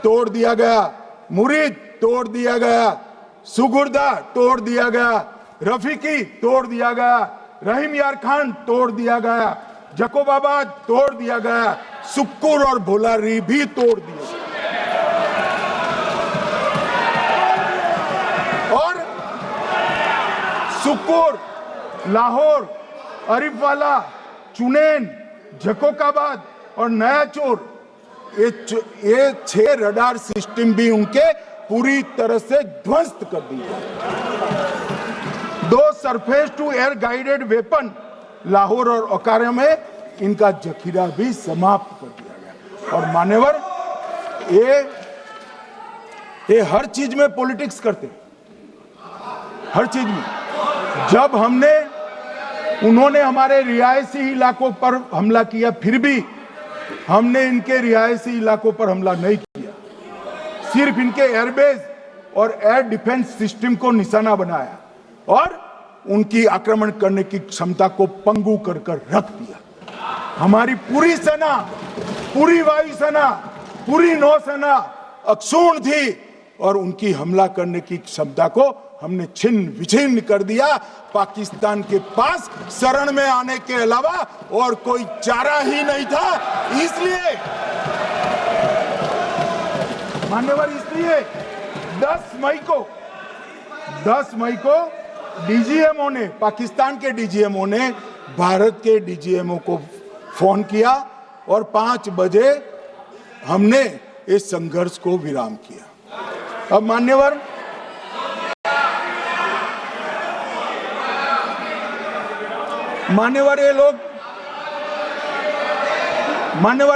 तोड़ दिया गया, मुरीद तोड़ दिया गया, सुगुर्दा तोड़ दिया गया, रफीकी तोड़ दिया गया, रहीम यार खान तोड़ दिया गया, जकोबाबाद तोड़ दिया गया, सुक्कुर और भोलारी भी तोड़ दिए। और सुक्कुर, लाहौर, अरिफवाला, चुनेन, जकोकाबाद और नया चोर, ये 6 रडार सिस्टम भी उनके पूरी तरह से ध्वस्त कर दिए। 2 surface to air guided weapon Lahore और ओकारा में इनका जखीरा भी समाप्त कर दिया गया। और मान्यवर, ये हर चीज में पॉलिटिक्स करते हैं, हर चीज में। जब उन्होंने हमारे रिहायशी इलाकों पर हमला किया, फिर भी हमने इनके रिहायशी इलाकों पर हमला नहीं किया, सिर्फ इनके एयरबेस और एयर डिफेंस सिस्टम को निशाना बनाया और उनकी आक्रमण करने की क्षमता को पंगु कर रख दिया। हमारी पूरी सेना, पूरी वायुसेना, पूरी नौसेना अक्षुण्ण थी और उनकी हमला करने की क्षमता को हमने छिन्न विछिन्न कर दिया। पाकिस्तान के पास शरण में आने के अलावा और कोई चारा ही नहीं था। इसलिए मान्यवर, इसलिए 10 मई को डीजीएमओ ने, पाकिस्तान के डीजीएमओ ने भारत के डीजीएमओ को फोन किया और 5 बजे हमने इस संघर्ष को विराम किया। अब मान्यवर,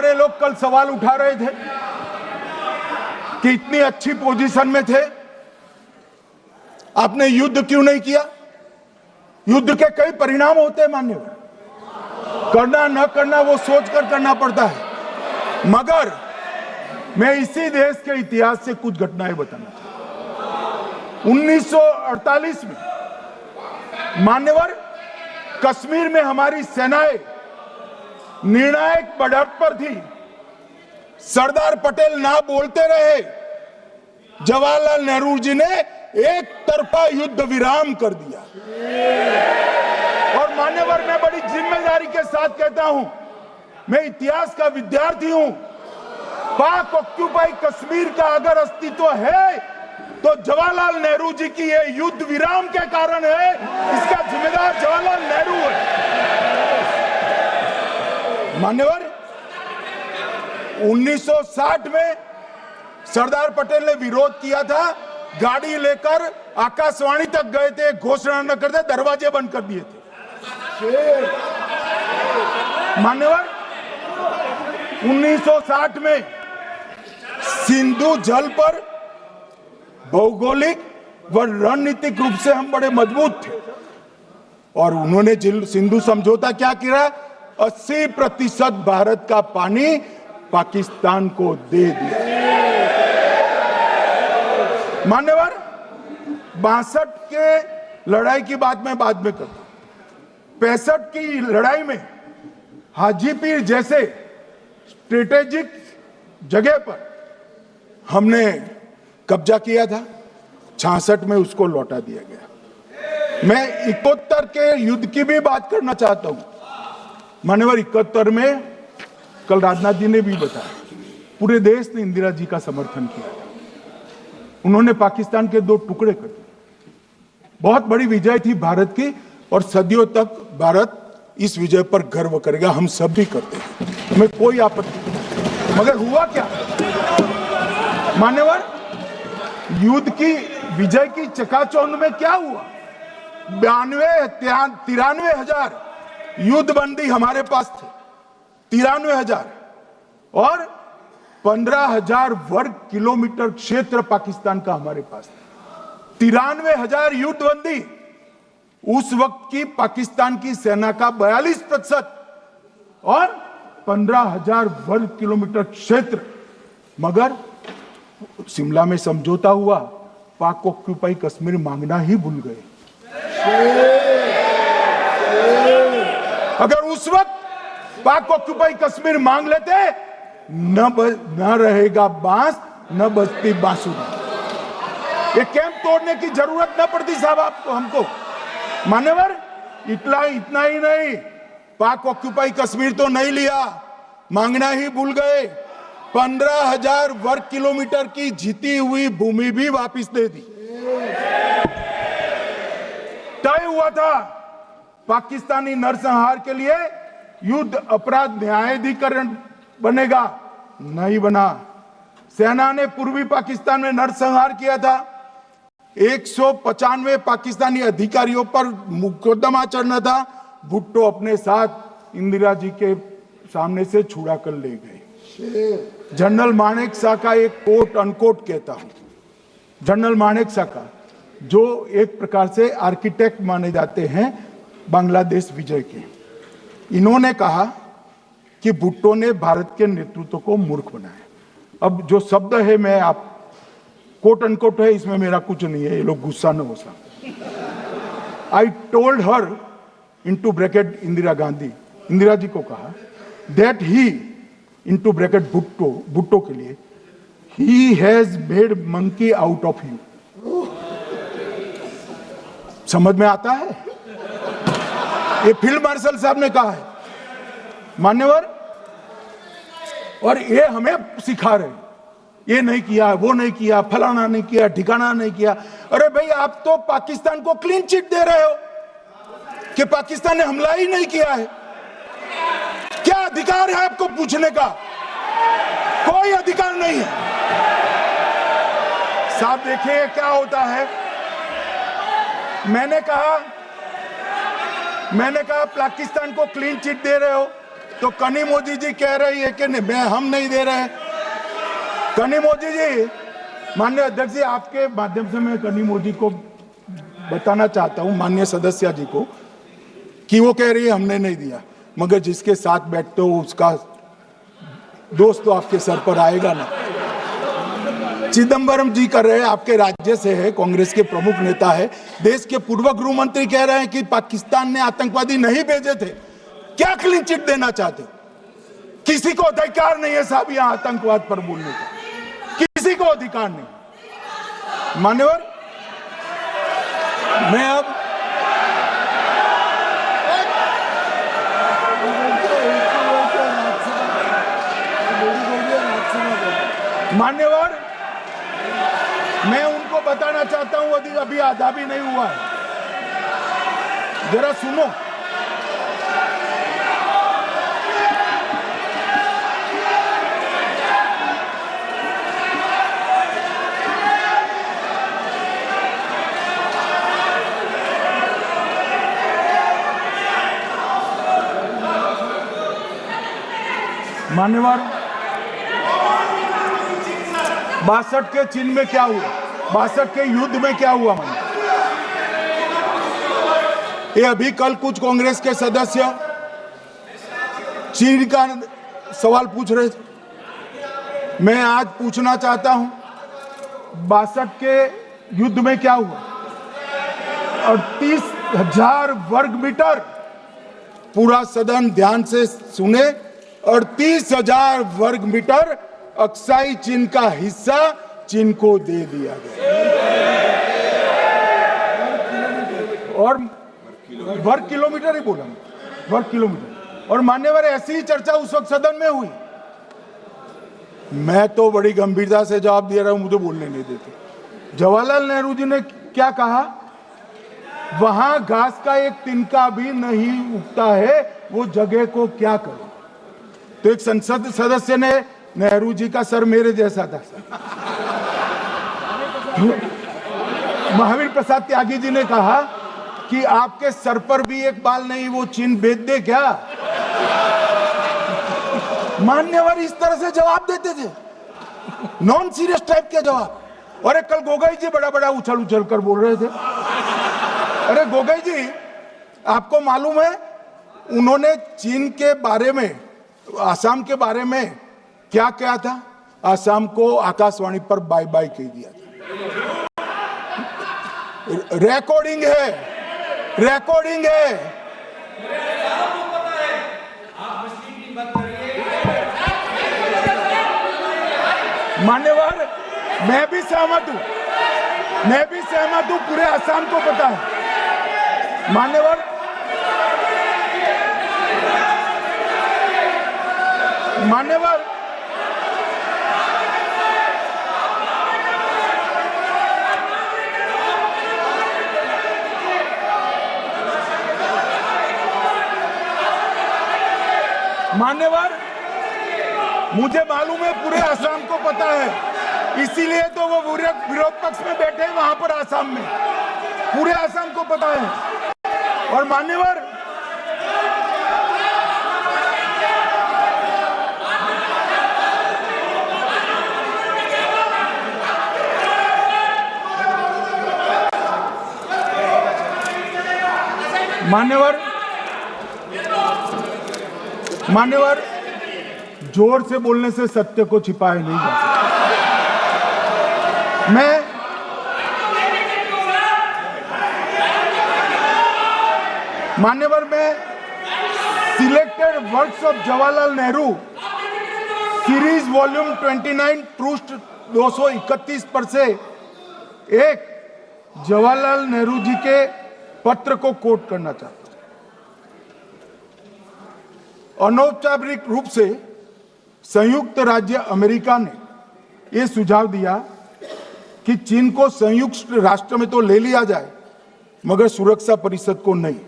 ये लोग कल सवाल उठा रहे थे कि इतनी अच्छी पोजीशन में थे, आपने युद्ध क्यों नहीं किया? युद्ध के कई परिणाम होते हैं मान्यवर। करना न करना वो सोचकर करना पड़ता है। मगर मैं इसी देश के इतिहास से कुछ घटनाएं बताना चाहता हूं। 1948 में मान्यवर कश्मीर में हमारी सेनाएं निर्णायक बढ़त पर थी। सरदार पटेल ना बोलते रहे, जवाहरलाल नेहरू जी ने एक तरफा युद्ध विराम कर दिया। और मान्यवर मैं बड़ी जिम्मेदारी के साथ कहता हूं, मैं इतिहास का विद्यार्थी हूं। पाक ऑक्यूपाई कश्मीर का अगर अस्तित्व है तो जवाहरलाल नेहरू जी की ये युद्ध विराम के कारण है। इसका जिम्मेदार जवाहरलाल नेहरू है। मान्यवर 1960 में सरदार पटेल ने विरोध किया था, गाड़ी लेकर आकाशवाणी तक गए थे, घोषणा न करते दरवाजे बंद कर दिए थे। मान्यवर 1960 में सिंधु जल पर भौगोलिक व रणनीतिक रूप से हम बड़े मजबूत थे और उन्होंने सिंधु समझौता क्या किया, 80% भारत का पानी पाकिस्तान को दे दिया। मान्यवर 62 के लड़ाई की बात मैं बाद में करता हूं। 65 की लड़ाई में हाजीपीर जैसे स्ट्रेटेजिक जगह पर हमने कब्जा किया था। 66 में उसको लौटा दिया गया। मैं 71 के युद्ध की भी बात करना चाहता हूं। मान्यवर 71 में कल राजनाथ जी ने भी बताया, पूरे देश ने इंदिरा जी का समर्थन किया था। उन्होंने पाकिस्तान के 2 टुकड़े कर दिए। बहुत बड़ी विजय थी भारत की और सदियों तक भारत इस विजय पर गर्व करेगा। हम सब भी करते हैं, हमें कोई आपत्ति नहीं। मगर हुआ क्या मान्यवर, युद्ध की विजय की चकाचौंध में क्या हुआ? 93 हजार युद्धबंदी हमारे पास थे, 93,000 और 15,000 वर्ग किलोमीटर क्षेत्र पाकिस्तान का हमारे पास था। 93,000 युद्धबंदी, उस वक्त की पाकिस्तान की सेना का 42% और 15,000 वर्ग किलोमीटर क्षेत्र। मगर शिमला में समझौता हुआ, पाक ऑक्यूपाई कश्मीर मांगना ही भूल गए। अगर उस वक्त पाक ऑक्यूपाई कश्मीर मांग लेते, न रहेगा बांस न बजती बांसुरी। ये कैंप तोड़ने की जरूरत न पड़ती साहब आपको, हमको। मान्यवर इतना ही नहीं, पाक ऑक्यूपाई कश्मीर तो नहीं लिया, मांगना ही भूल गए। 15,000 वर्ग किलोमीटर की जीती हुई भूमि भी वापस दे दी। तय हुआ था पाकिस्तानी नरसंहार के लिए युद्ध अपराध न्यायाधिकरण बनेगा, नहीं बना। सेना ने पूर्वी पाकिस्तान में नरसंहार किया था। 195 पाकिस्तानी अधिकारियों पर मुकदमा चढ़ना था। भुट्टो अपने साथ इंदिरा जी के सामने से छुड़ा कर ले गए। जनरल मानेक शॉ का एक कोट अनकोट कहता हूं, जनरल मानेक शॉ का, जो एक प्रकार से आर्किटेक्ट माने जाते हैं बांग्लादेश विजय के, इन्होंने कहा कि भुट्टो ने भारत के नेतृत्व को मूर्ख बनाया। अब जो शब्द है, मैं आप कोट अनकोट है, इसमें मेरा कुछ नहीं है, ये लोग गुस्सा न हो सकते। I told her into bracket Indira Gandhi, Indira ji को कहा that he into bracket Bhutto के लिए, he has made monkey out of you. समझ में आता है? ये फील्ड मार्शल साहब ने कहा है मान्यवर, और ये हमें सिखा रहे, ये नहीं किया, वो नहीं किया, फलाना नहीं किया, ठिकाना नहीं किया। अरे भाई, आप तो पाकिस्तान को क्लीन चिट दे रहे हो कि पाकिस्तान ने हमला ही नहीं किया है। क्या अधिकार है आपको पूछने का? कोई अधिकार नहीं है साहब। देखिए क्या होता है, मैंने कहा पाकिस्तान को क्लीन चिट दे रहे हो, तो कनी मोदी जी कह रही है कि हम नहीं दे रहे। कनी मोदी जी, माननीय अध्यक्ष जी, आपके माध्यम से मैं कनी मोदी को बताना चाहता हूं, माननीय सदस्य जी को, कि वो कह रही है हमने नहीं दिया। मगर जिसके साथ बैठते हो उसका दोस्त तो आपके सर पर आएगा ना। चिदंबरम जी कर रहे हैं, आपके राज्य से है, कांग्रेस के प्रमुख नेता है। देश के पूर्व गृह मंत्री कह रहे हैं कि पाकिस्तान ने आतंकवादी नहीं भेजे थे। क्या क्लीन चिट देना चाहते? किसी को अधिकार नहीं है साहब यहां आतंकवाद पर बोलने का, किसी को अधिकार नहीं। मान्यवर, मैं अब मान्यवर, मैं उनको बताना चाहता हूं अभी आधा भी नहीं हुआ है, जरा सुनो। मान्यवर, 62 के चीन में क्या हुआ, 62 के युद्ध में क्या हुआ? ये अभी कल कुछ कांग्रेस के सदस्य चीन का सवाल पूछ रहे थे। मैं आज पूछना चाहता हूं 62 के युद्ध में क्या हुआ? 38,000 वर्ग मीटर, पूरा सदन ध्यान से सुने, 38,000 वर्ग मीटर अक्साई चीन का हिस्सा चीन को दे दिया गया। और वर्ग किलोमीटर ही बोला, वर्ग किलोमीटर। और मान्यवर, ऐसी ही चर्चा उस वक्त सदन में हुई। मैं तो बड़ी गंभीरता से जवाब दे रहा हूं, मुझे बोलने नहीं देते। जवाहरलाल नेहरू जी ने क्या कहा? वहां घास का एक तिनका भी नहीं उगता है, वो जगह को क्या करे? तो एक संसद सदस्य ने, नेहरू जी का सर मेरे जैसा था, महावीर प्रसाद त्यागी जी ने कहा कि आपके सर पर भी एक बाल नहीं, वो चीन बेच दे क्या? मान्यवर इस तरह से जवाब देते थे, नॉन सीरियस टाइप के जवाब। और कल गोगोई जी बड़ा बड़ा उछल उछल कर बोल रहे थे। अरे गोगोई जी, आपको मालूम है उन्होंने चीन के बारे में, आसाम के बारे में क्या कहा था? आसाम को आकाशवाणी पर बाय बाय कह दिया था। रिकॉर्डिंग है, रिकॉर्डिंग है। मान्यवर, मैं भी सहमत हूं, मैं भी सहमत हूं, पूरे आसाम को पता है। मान्यवर, मान्यवर, मान्यवर, मुझे मालूम है पूरे आसाम को पता है, इसीलिए तो वो विरोध पक्ष में बैठे हैं वहां पर आसाम में, पूरे आसाम को पता है। और मान्यवर, मान्यवर, मान्यवर, जोर से बोलने से सत्य को छिपाया नहीं जा सकता। मान्यवर, मैं selected words of Jawaharlal Nehru series volume 29 पृष्ठ 231 पर से एक जवाहरलाल नेहरू जी के पत्र को कोट करना चाहता हूं। अनौपचारिक रूप से संयुक्त राज्य अमेरिका ने यह सुझाव दिया कि चीन को संयुक्त राष्ट्र में तो ले लिया जाए, मगर सुरक्षा परिषद को नहीं,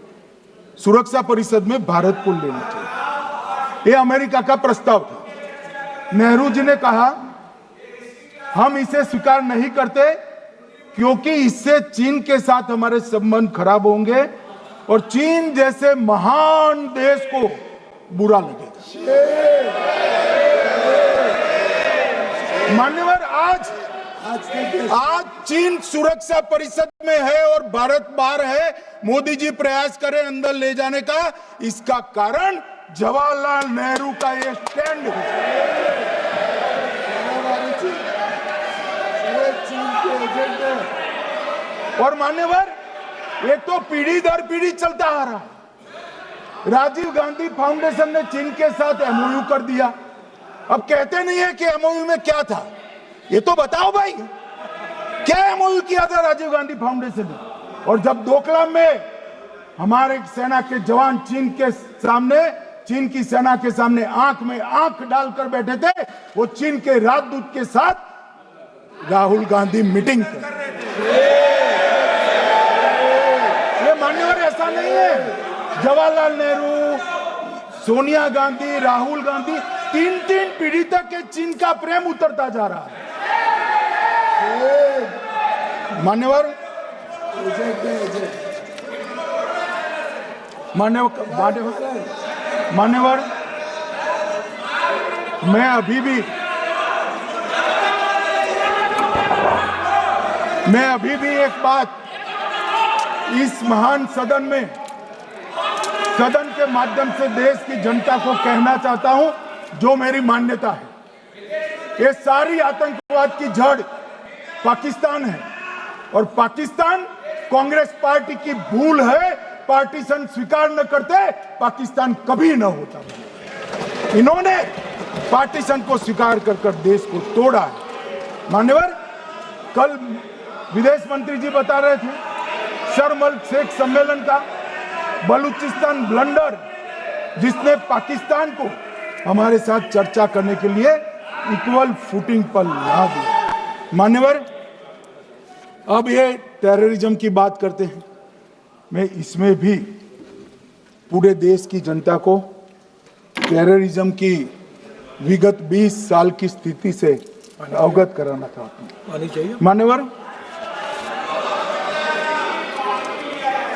सुरक्षा परिषद में भारत को लेना चाहिए। यह अमेरिका का प्रस्ताव था। नेहरू जी ने कहा, हम इसे स्वीकार नहीं करते क्योंकि इससे चीन के साथ हमारे संबंध खराब होंगे और चीन जैसे महान देश को बुरा लगेगा। मान्यवर, आज चीन सुरक्षा परिषद में है और भारत बाहर है। मोदी जी प्रयास करें अंदर ले जाने का। इसका कारण जवाहरलाल नेहरू का ये स्टैंड है। और मान्यवर, ये तो पीढ़ी दर पीढ़ी चलता आ रहा है। राजीव गांधी फाउंडेशन ने चीन के साथ एमओयू कर दिया। अब कहते नहीं है कि एमओयू में क्या था, ये तो बताओ भाई, क्या एमओयू किया था राजीव गांधी फाउंडेशन ने? और जब डोकलाम में हमारे सेना के जवान चीन की सेना के सामने आंख में आंख डालकर बैठे थे, वो चीन के राजदूत के साथ राहुल गांधी मीटिंग कर रहे थे। ये मान्यवर ऐसा नहीं है। जवाहरलाल नेहरू, सोनिया गांधी, राहुल गांधी, तीन तीन पीढ़ी तक के चीन का प्रेम उतरता जा रहा है। मान्यवर मैं अभी भी एक बात इस महान सदन के माध्यम से देश की जनता को कहना चाहता हूं, जो मेरी मान्यता है। ये सारी आतंकवाद की जड़ पाकिस्तान है, और पाकिस्तान कांग्रेस पार्टी की भूल है। पार्टीशन स्वीकार न करते, पाकिस्तान कभी न होता। इन्होंने पार्टीशन को स्वीकार कर देश को तोड़ा है। मान्यवर, कल विदेश मंत्री जी बता रहे थे शर्म अल शेख सम्मेलन का बलूचिस्तान ब्लंडर, जिसने पाकिस्तान को हमारे साथ चर्चा करने के लिए इक्वल फुटिंग पर ला दिया। मान्यवर, अब ये टेररिज्म की बात करते हैं। मैं इसमें भी पूरे देश की जनता को टेररिज्म की विगत 20 साल की स्थिति से अवगत कराना चाहता हूं। मान्यवर,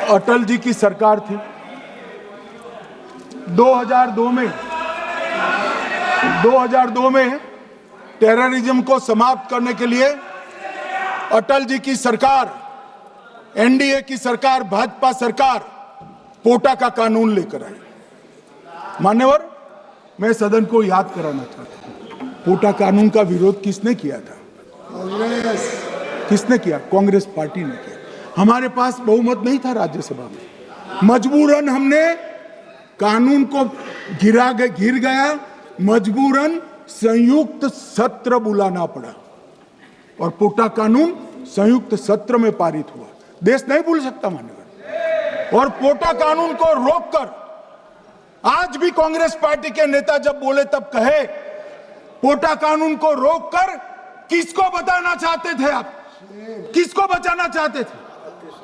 अटल जी की सरकार थी। 2002 में टेररिज्म को समाप्त करने के लिए अटल जी की सरकार, एनडीए की सरकार, भाजपा सरकार पोटा का कानून लेकर आई। मान्यवर, मैं सदन को याद कराना चाहता हूं, पोटा कानून का विरोध किसने किया था? किसने किया? कांग्रेस पार्टी ने किया। हमारे पास बहुमत नहीं था राज्यसभा में। मजबूरन हमने कानून को घिर गया, मजबूरन संयुक्त सत्र बुलाना पड़ा, और पोटा कानून संयुक्त सत्र में पारित हुआ। देश नहीं भूल सकता मान्यवर। और पोटा कानून को रोककर आज भी कांग्रेस पार्टी के नेता जब बोले तब कहे, पोटा कानून को रोककर किसको बताना चाहते थे आप? किसको बचाना चाहते थे?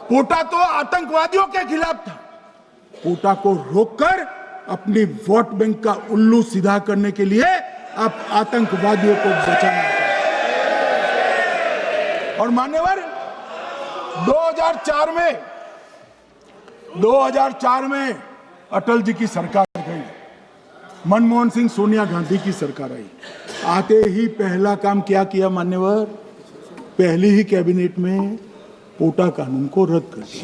पोटा तो आतंकवादियों के खिलाफ था। पोटा को रोककर अपनी वोट बैंक का उल्लू सीधा करने के लिए आप आतंकवादियों को बचाना चाहते। और मान्यवर, 2004 में अटल जी की सरकार गई, मनमोहन सिंह, सोनिया गांधी की सरकार आई। आते ही पहला काम क्या किया मान्यवर? पहली ही कैबिनेट में पोटा कानून को रद्द कर दिया।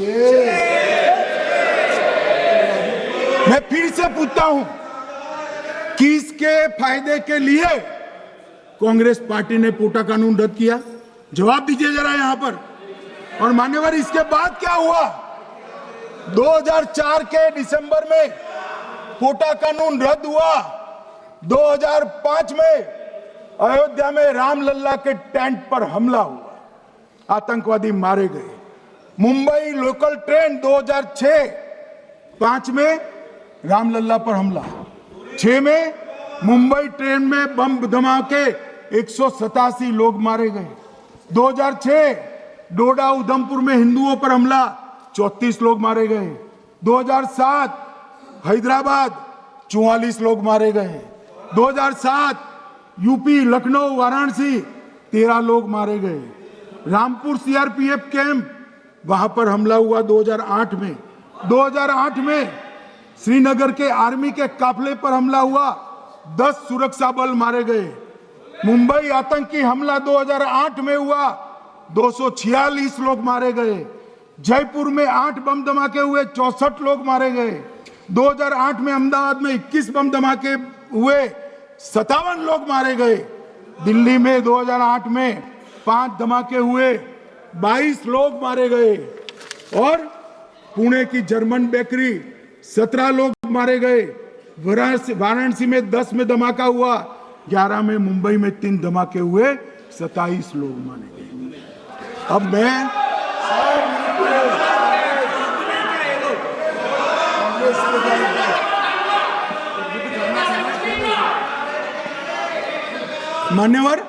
मैं फिर से पूछता हूं, किसके फायदे के लिए कांग्रेस पार्टी ने पोटा कानून रद्द किया? जवाब दीजिए जरा यहां पर। और मान्यवर, इसके बाद क्या हुआ? 2004 के दिसंबर में पोटा कानून रद्द हुआ। 2005 में अयोध्या में रामलल्ला के टेंट पर हमला हुआ, आतंकवादी मारे गए। मुंबई लोकल ट्रेन 2006-5 में रामलल्ला पर हमला, 6 में मुंबई ट्रेन में बम धमाके 187 लोग मारे गए। 2006 डोडा उधमपुर में हिंदुओं पर हमला, 34 लोग मारे गए। 2007 हैदराबाद 44 लोग मारे गए। 2007 यूपी लखनऊ वाराणसी 13 लोग मारे गए। रामपुर सीआरपीएफ कैंप, वहां पर हमला हुआ 2008 में। 2008 में श्रीनगर के आर्मी के काफिले पर हमला हुआ, 10 सुरक्षा बल मारे गए। मुंबई आतंकी हमला 2008 में हुआ, 246 लोग मारे गए। जयपुर में 8 बम धमाके हुए, 64 लोग मारे गए। 2008 में अहमदाबाद में 21 बम धमाके हुए, 57 लोग मारे गए। दिल्ली में 2008 में 5 धमाके हुए, 22 लोग मारे गए। और पुणे की जर्मन बेकरी 17 लोग मारे गए। वाराणसी में 10 में धमाका हुआ, 11 में मुंबई में 3 धमाके हुए, 27 लोग मारे गए। अब मैं मान्यवर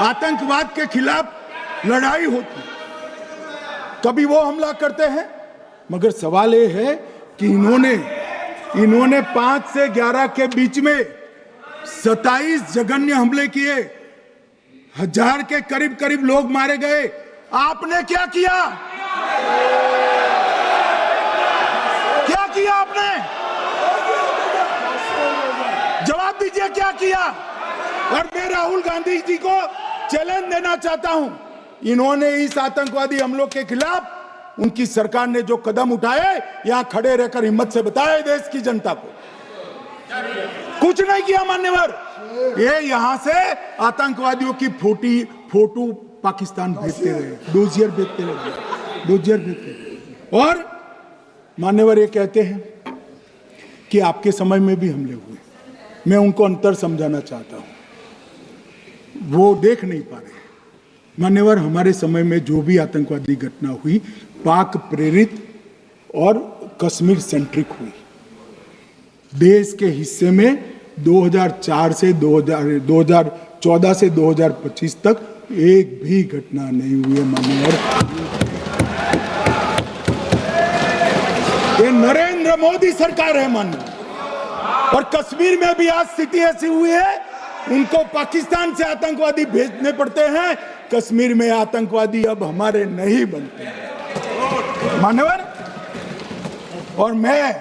आतंकवाद के खिलाफ लड़ाई होती, कभी वो हमला करते हैं, मगर सवाल ये है कि इन्होंने 5 से 11 के बीच में 27 जघन्य हमले किए, 1000 के करीब करीब लोग मारे गए। आपने क्या किया? क्या किया आपने? जवाब दीजिए, क्या किया? और मैं राहुल गांधी जी को चैलेंज देना चाहता हूं, इन्होंने इस आतंकवादी हमलों के खिलाफ उनकी सरकार ने जो कदम उठाए, यहां खड़े रहकर हिम्मत से बताए देश की जनता को, कुछ नहीं किया मान्यवर। ये यहां से आतंकवादियों की फोटो पाकिस्तान भेजते रहे, डोजियर भेजते रहे। और मान्यवर ये कहते हैं कि आपके समय में भी हमले हुए। मैं उनको अंतर समझाना चाहता हूं, वो देख नहीं पा रहे। मान्यवर, हमारे समय में जो भी आतंकवादी घटना हुई, पाक प्रेरित और कश्मीर सेंट्रिक हुई। देश के हिस्से में 2014 से 2025 तक एक भी घटना नहीं हुई है मान्यवर। ये नरेंद्र मोदी सरकार है मान्यवर। और कश्मीर में भी आज स्थिति ऐसी हुई है, उनको पाकिस्तान से आतंकवादी भेजने पड़ते हैं। कश्मीर में आतंकवादी अब हमारे नहीं बनते हैं मान्यवर। और मैं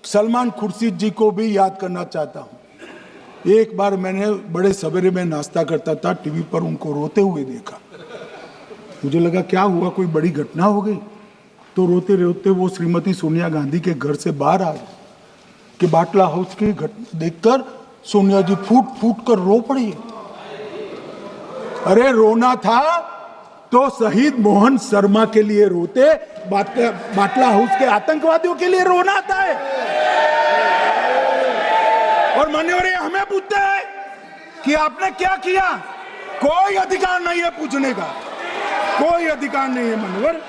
सलमान खुर्शीद जी को भी याद करना चाहता हूं। एक बार मैंने बड़े सवेरे में नाश्ता करता था, टीवी पर उनको रोते हुए देखा। मुझे लगा क्या हुआ, कोई बड़ी घटना हो गई। तो रोते रोते वो श्रीमती सोनिया गांधी के घर से बाहर आ गए कि बाटला हाउस की घटना देखकर सोनिया जी फूट फूट कर रो पड़ी। अरे रोना था तो शहीद मोहन शर्मा के लिए रोते, बाटला हाउस के आतंकवादियों के लिए रोना आता है। और मान्यवर हमें पूछते हैं कि आपने क्या किया। कोई अधिकार नहीं है पूछने का, कोई अधिकार नहीं है मान्यवर।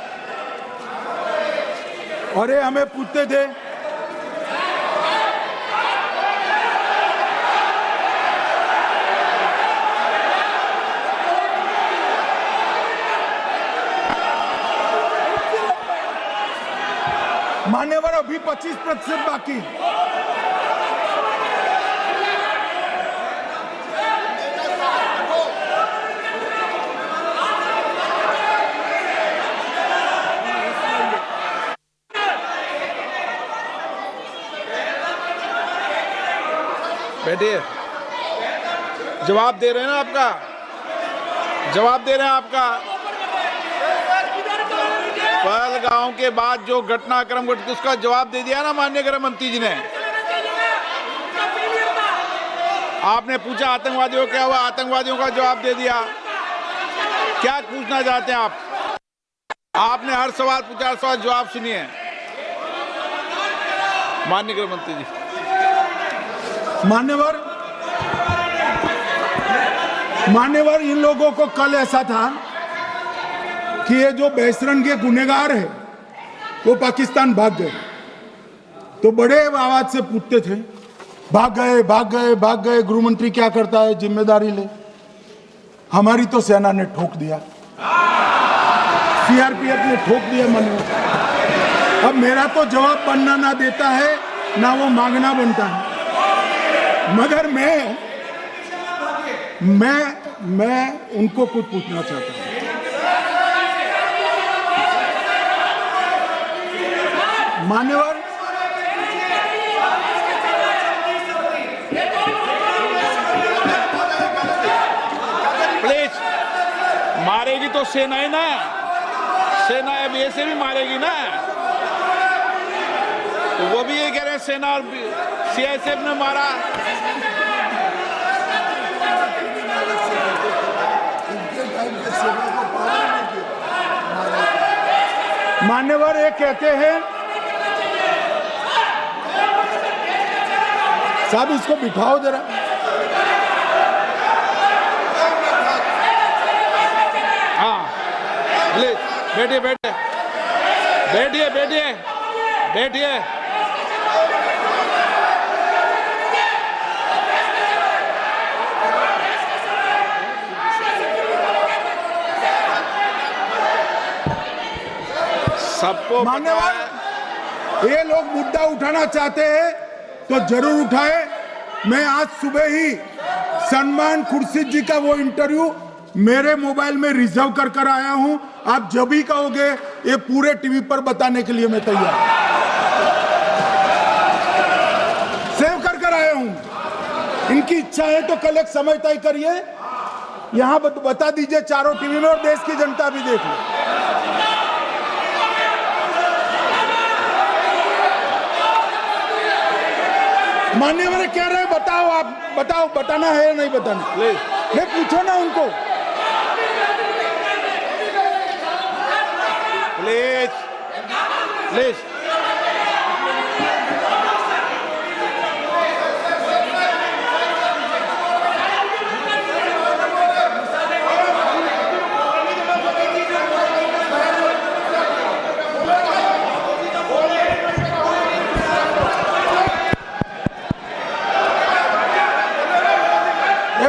और ये हमें पूछते थे मान्यवर, अभी 25% बाकी। बैठिए, जवाब दे रहे हैं ना आपका, जवाब दे रहे हैं आपका। पहलगांव के बाद जो घटनाक्रम घटित उसका जवाब दे दिया ना माननीय गृह मंत्री जी ने। आपने पूछा आतंकवादियों क्या हुआ, आतंकवादियों का जवाब दे दिया। क्या पूछना चाहते हैं आप? आपने हर सवाल पूछा, हर सवाल जवाब सुनिए माननीय गृह मंत्री जी। मान्यवर, इन लोगों को कल ऐसा था कि ये जो बेसरन के गुनहगार है वो पाकिस्तान भाग गए। तो बड़े आवाज से पूछते थे, भाग गए भाग गए भाग गए, गृहमंत्री क्या करता है, जिम्मेदारी ले। हमारी तो सेना ने ठोक दिया, सीआरपीएफ ने ठोक दिया मान्यवर। अब मेरा तो जवाब बनना ना देता है ना वो मांगना बनता है, मगर मैं उनको कुछ पूछना चाहता हूं। मान्यवर, मारेगी तो सेना ही ना, सेना अब ऐसे भी मारेगी ना, तो वो भी ये कह रहे हैं सेना और सीआईएसएफ ने मारा। मान्यवर ये कहते हैं, साहब इसको बिठाओ जरा। हाँ प्लीज बैठिए बैठिए बैठिए बैठिए बैठिए। सबको मान्यवर ये लोग मुद्दा उठाना चाहते हैं तो जरूर उठाए। मैं आज सुबह ही सलमान खुर्शीद जी का वो इंटरव्यू मेरे मोबाइल में रिजर्व कर आया हूं। आप जब भी कहोगे ये पूरे टीवी पर बताने के लिए मैं तैयार हूं। सेव कर आया हूं। इनकी इच्छा है तो कल एक समय तय करिए, यहां बता दीजिए चारों टीवी में, और देश की जनता भी देख ले। मान्यवर कह रहे हैं बताओ, आप बताओ, बताना है या नहीं बताना? नहीं पूछो ना उनको। प्लीज प्लीज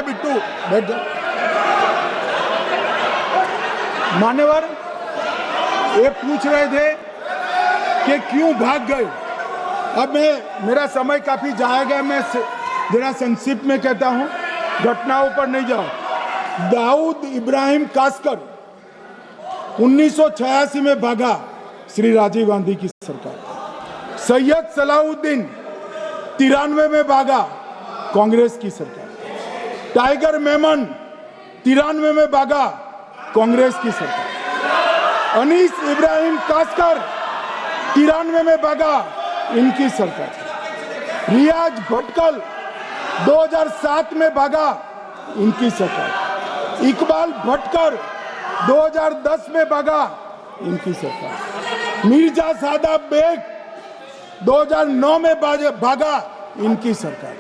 बिट्टू बैठ जा। मान्यवर ये पूछ रहे थे कि क्यों भाग गए। अब मेरा समय काफी जाएगा, मैं जरा संक्षिप्त में कहता हूं, घटनाओं पर नहीं जाऊं। दाऊद इब्राहिम कास्कर 1986 में भागा, श्री राजीव गांधी की सरकार। सैयद सलाउद्दीन 93 में भागा, कांग्रेस की सरकार। टाइगर मेमन 93 में भागा, कांग्रेस की सरकार। अनीस इब्राहिम कास्कर 93 में भागा, इनकी सरकार। रियाज भटकल 2007 में भागा, इनकी सरकार। इकबाल भटकर 2010 में भागा, इनकी सरकार। मिर्जा सादाब बेग 2009 में भागा, इनकी सरकार।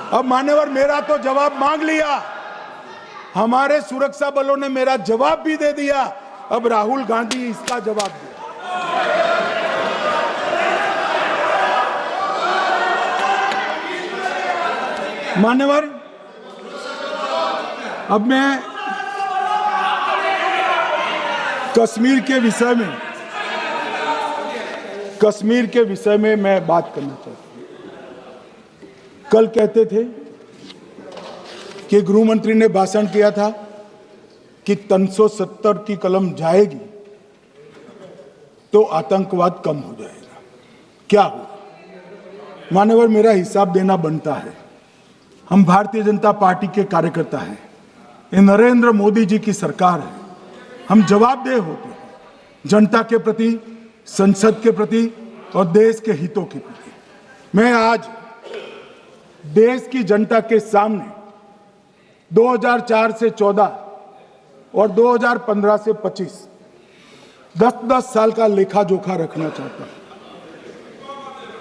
अब मान्यवर मेरा तो जवाब मांग लिया, हमारे सुरक्षा बलों ने मेरा जवाब भी दे दिया, अब राहुल गांधी इसका जवाब दे। मान्यवर अब मैं कश्मीर के विषय में मैं बात करना चाहता हूं। कल कहते थे कि गृह मंत्री ने भाषण किया था कि 370 की कलम जाएगी तो आतंकवाद कम हो जाएगा। क्या हुआ? मान्यवर मेरा हिसाब देना बनता है। हम भारतीय जनता पार्टी के कार्यकर्ता हैं, ये नरेंद्र मोदी जी की सरकार है, हम जवाबदेह होते हैं जनता के प्रति, संसद के प्रति और देश के हितों के प्रति। मैं आज देश की जनता के सामने 2004 से 14 और 2015 से 25 10-10 साल का लेखा जोखा रखना चाहता हूं।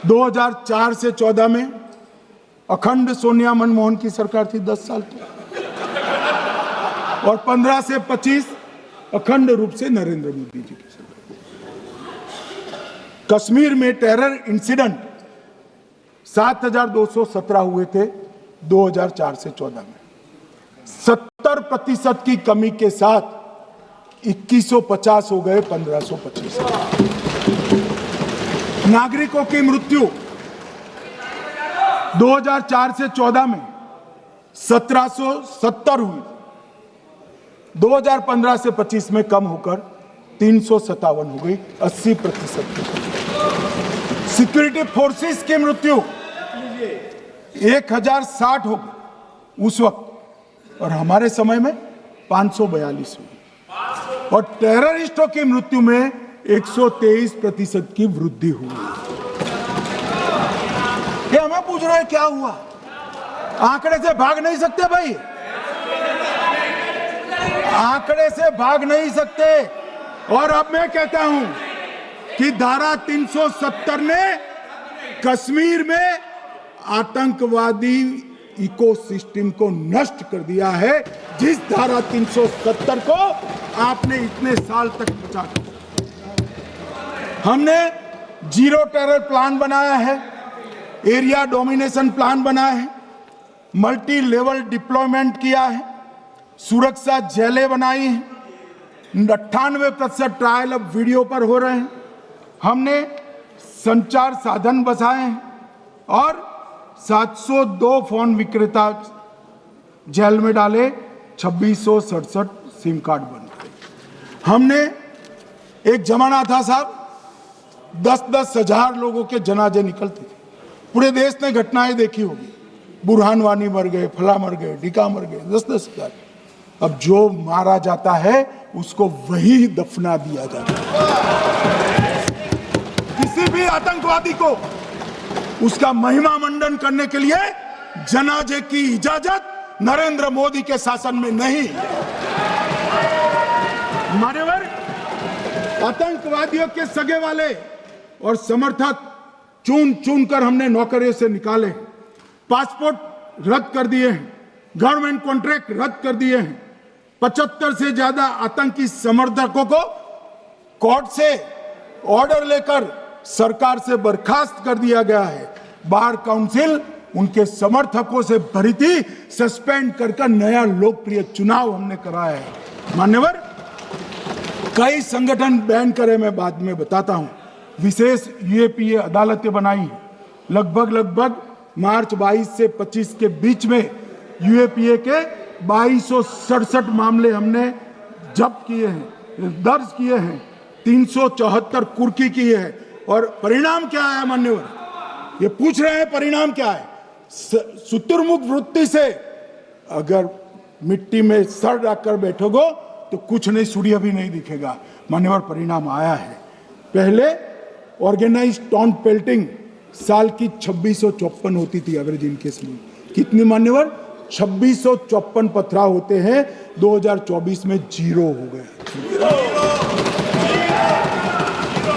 2004 से 14 में अखंड सोनिया मनमोहन की सरकार थी 10 साल की, और 15 से 25 अखंड रूप से नरेंद्र मोदी जी की सरकार। कश्मीर में टेरर इंसिडेंट 7,217 हुए थे 2004 से 14 में। 70% की कमी के साथ 2150 हो गए 1525। नागरिकों की मृत्यु 2004 से 14 में 1770 हुई, 2015 से 25 में कम होकर 357 हो गई, 80%। सिक्योरिटी फोर्सेस की मृत्यु 1060 हो गई उस वक्त, और हमारे समय में 542 हुई। और टेररिस्टों की मृत्यु में 123% की वृद्धि हुई। ये हमें पूछ रहे हैं क्या हुआ? आंकड़े से भाग नहीं सकते भाई, आंकड़े से भाग नहीं सकते। और अब मैं कहता हूं कि धारा 370 ने कश्मीर में आतंकवादी इकोसिस्टम को नष्ट कर दिया है, जिस धारा 370 को आपने इतने साल तक बचा कर। हमने जीरो टेरर प्लान बनाया है, एरिया डोमिनेशन प्लान बनाया है, मल्टी लेवल डिप्लॉयमेंट किया है, सुरक्षा जेलें बनाई हैं, 98% ट्रायल अब वीडियो पर हो रहे हैं। हमने संचार साधन बसाए हैं और 702 फोन विक्रेता जेल में डाले, 2667 सिम कार्ड बंद किए। हमने एक जमाना था साहब, 10-10 हजार लोगों के जनाजे निकलते थे। पूरे देश ने घटनाएं देखी होगी, बुरहान वानी मर गए, फला मर गए, ढिका मर गए, 10-10 हजार। अब जो मारा जाता है उसको वही दफना दिया जाता है। किसी भी आतंकवादी को उसका महिमा मंडन करने के लिए जनाजे की इजाजत नरेंद्र मोदी के शासन में नहीं। मान्यवर, आतंकवादियों के सगे वाले और समर्थक चुन चुन कर हमने नौकरियों से निकाले, पासपोर्ट रद्द कर दिए हैं, गवर्नमेंट कॉन्ट्रैक्ट रद्द कर दिए हैं। 75 से ज्यादा आतंकी समर्थकों को कोर्ट से ऑर्डर लेकर सरकार से बर्खास्त कर दिया गया है। बार काउंसिल उनके समर्थकों से भरी थी, सस्पेंड कर नया लोकप्रिय चुनाव हमने कराया है। मान्यवर, कई संगठन बैन करे, मैं बाद में बताता हूं। विशेष यूएपीए अदालतें बनाई हैं। लगभग मार्च 22 से 25 के बीच में यूएपीए के 2267 मामले हमने जब्त किए हैं, दर्ज किए हैं, 374 कुर्की किए हैं। और परिणाम क्या है मान्यवर? ये पूछ रहे हैं परिणाम क्या है? शुतुरमुख वृत्ति से अगर मिट्टी में सर रखकर बैठोगे तो कुछ नहीं, सूर्य भी नहीं दिखेगा। मान्यवर, परिणाम आया है। पहले ऑर्गेनाइज्ड टाउन पेल्टिंग साल की 2654 होती थी एवरेज इनकेस में। कितनी मान्यवर? 2654 पथराव होते हैं। 2024 में 0 हो गए।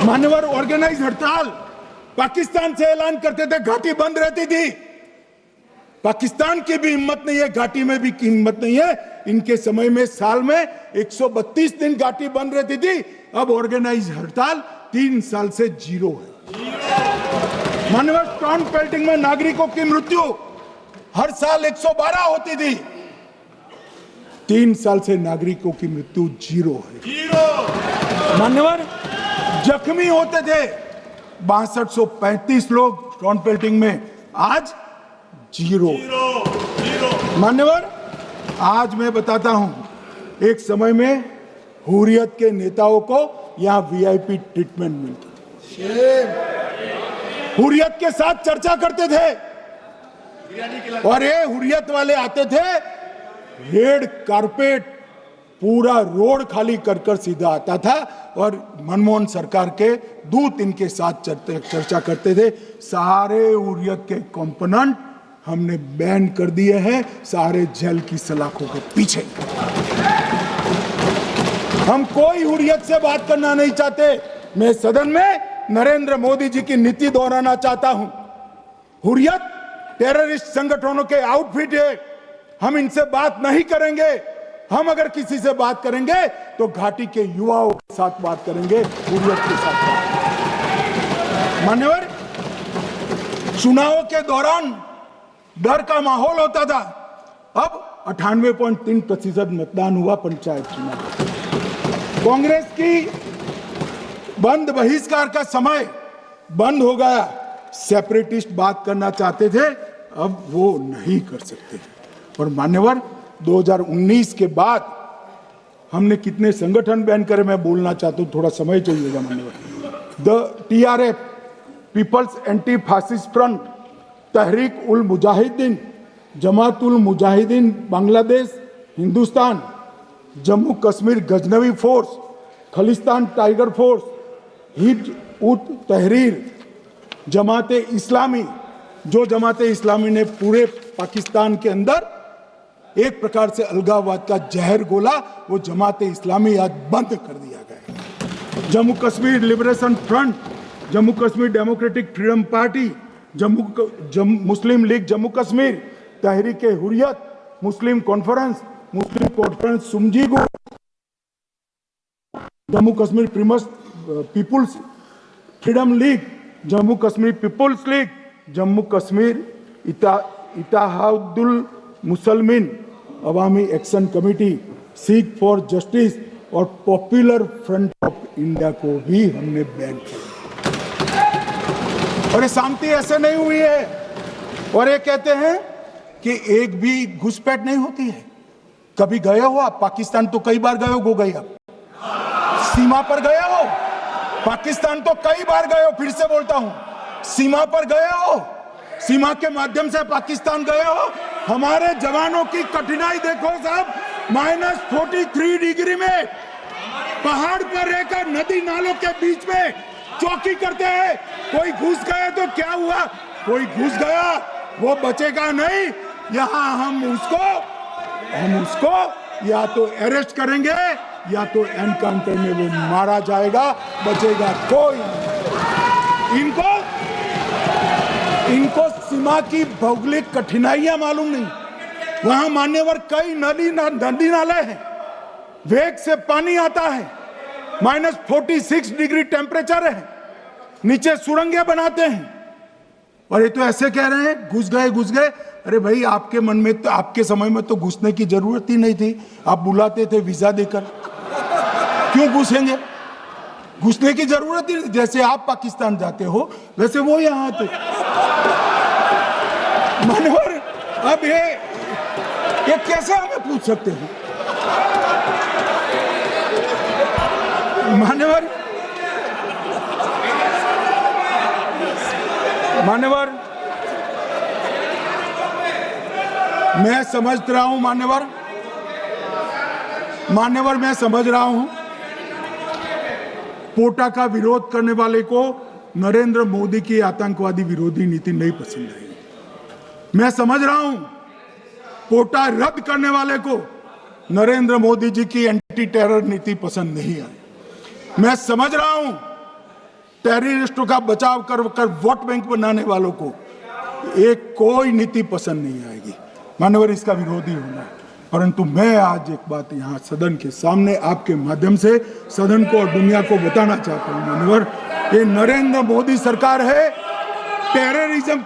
मान्यवर, ऑर्गेनाइज हड़ताल पाकिस्तान से ऐलान करते थे, घाटी बंद रहती थी। पाकिस्तान की भी हिम्मत नहीं है, घाटी में भी हिम्मत नहीं है। इनके समय में साल में 132 दिन घाटी बंद रहती थी। अब ऑर्गेनाइज हड़ताल 3 साल से 0 है। मान्यवर, टाउन पेल्टिंग में नागरिकों की मृत्यु हर साल 112 होती थी। 3 साल से नागरिकों की मृत्यु 0 है। मान्यवर, जख्मी होते थे 6235 लोग टाउन पेल्टिंग में, आज 0। मान्यवर, आज मैं बताता हूं, एक समय में हुर्रियत के नेताओं को यहां वीआईपी ट्रीटमेंट मिलती थी, हुर्रियत के साथ चर्चा करते थे। और ये हुर्रियत वाले आते थे, रेड कारपेट पूरा रोड खाली कर सीधा आता था और मनमोहन सरकार के दूत इनके साथ चर्चा करते थे। सारे हुर्रियत के कंपोनेंट हमने बैन कर दिए हैं, सारे जेल की सलाखों के पीछे। हम कोई हुर्रियत से बात करना नहीं चाहते। मैं सदन में नरेंद्र मोदी जी की नीति दोहराना चाहता हूं। हुर्रियत टेररिस्ट संगठनों के आउटफिट है, हम इनसे बात नहीं करेंगे। हम अगर किसी से बात करेंगे तो घाटी के युवाओं के साथ बात करेंगे, हुर्रियत के साथ। मान्यवर, चुनावों के दौरान डर का माहौल होता था। अब 98.3% मतदान हुआ पंचायत चुनाव। कांग्रेस की बंद बहिष्कार का समय बंद हो गया। सेपरेटिस्ट बात करना चाहते थे, अब वो नहीं कर सकते। और मान्यवर, 2019 के बाद हमने कितने संगठन बैन करे, मैं बोलना चाहता हूं, थोड़ा समय चाहिएगा मान्यवर। The TRF, people's anti fascist front, Tehreek ul Mujahideen, Jamaat ul Mujahideen Bangladesh, Hindustan, Jammu Kashmir Ghaznavi force, Khalistan tiger force, Hizb ut Tahrir, जमाते इस्लामी, जो जमाते इस्लामी ने पूरे पाकिस्तान के अंदर एक प्रकार से अलगाववाद का जहर घोला, वो जमाते इस्लामी आज बंद कर दिया गया। Jammu Kashmir Liberation Front, Jammu Kashmir Democratic Freedom Party, Muslim League Jammu Kashmir, Tehreek Hurriyat, Muslim Conference सुमजीगु, Jammu Kashmir People's Freedom League, Jammu Kashmir People's League, Jammu Kashmir Ittehadul Musalman Awami Action Committee, Sikh for Justice और पॉपुलर फ्रंट ऑफ इंडिया को भी हमने बैन किया। और ये शांति ऐसे नहीं हुई है। और ये कहते हैं कि एक भी घुसपैठ नहीं होती है। कभी गए हो आप पाकिस्तान? तो कई बार गए हो गोगई, आप सीमा पर गए हो? पाकिस्तान तो कई बार गए हो, फिर से बोलता हूं, सीमा पर गए हो? सीमा के माध्यम से पाकिस्तान गए हो? हमारे जवानों की कठिनाई देखो साहब, -43 डिग्री में पहाड़ पर रहकर नदी नालों के बीच में चौकी करते हैं। कोई घुस गए तो क्या हुआ? कोई घुस गया, वो बचेगा नहीं। यहां हम उसको या तो अरेस्ट करेंगे या तो एनकाउंटर में वो मारा जाएगा, बचेगा कोई नहीं। इनको सीमा की भौगोलिक कठिनाइयां मालूम नहीं। वहां मान्यवर कई नदी नाले हैं, वेग से पानी आता है, -46 डिग्री टेम्परेचर है, नीचे सुरंगें बनाते हैं। और ये तो ऐसे कह रहे हैं घुस गए। अरे भाई, आपके मन में तो, आपके समय में तो घुसने की जरूरत ही नहीं थी। आप बुलाते थे वीजा देकर, क्यों घुसेंगे? घुसने की जरूरत ही, जैसे आप पाकिस्तान जाते हो वैसे वो यहां आते। मानवर, अब ये कैसे हमें पूछ सकते हैं? मान्यवर, मैं समझ रहा हूं, मान्यवर मैं समझ रहा हूं, पोटा का विरोध करने वाले को नरेंद्र मोदी की आतंकवादी विरोधी नीति नहीं पसंद आई। मैं समझ रहा हूं, पोटा रद्द करने वाले को नरेंद्र मोदी जी की एंटी टेरर नीति पसंद नहीं आई। मैं समझ रहा हूं, टेररिस्टों का बचाव कर वोट बैंक बनाने वालों को एक कोई नीति पसंद नहीं आएगी। मानवर, इसका विरोधी होना है। परंतु मैं आज एक बात यहाँ सदन के सामने आपके माध्यम से सदन को और दुनिया को बताना चाहता हूँ। मानवर, ये नरेंद्र मोदी सरकार है, टेररिज्म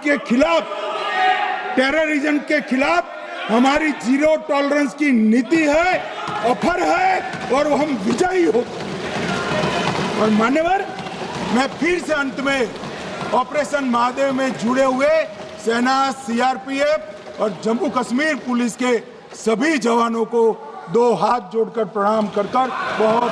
के खिलाफ हमारी जीरो टॉलरेंस की नीति है, ऑफर है, और हम विजयी हो। और मान्यवर, मैं फिर से अंत में ऑपरेशन महादेव में जुड़े हुए सेना, सीआरपीएफ और जम्मू कश्मीर पुलिस के सभी जवानों को 2 हाथ जोड़कर प्रणाम कर बहुत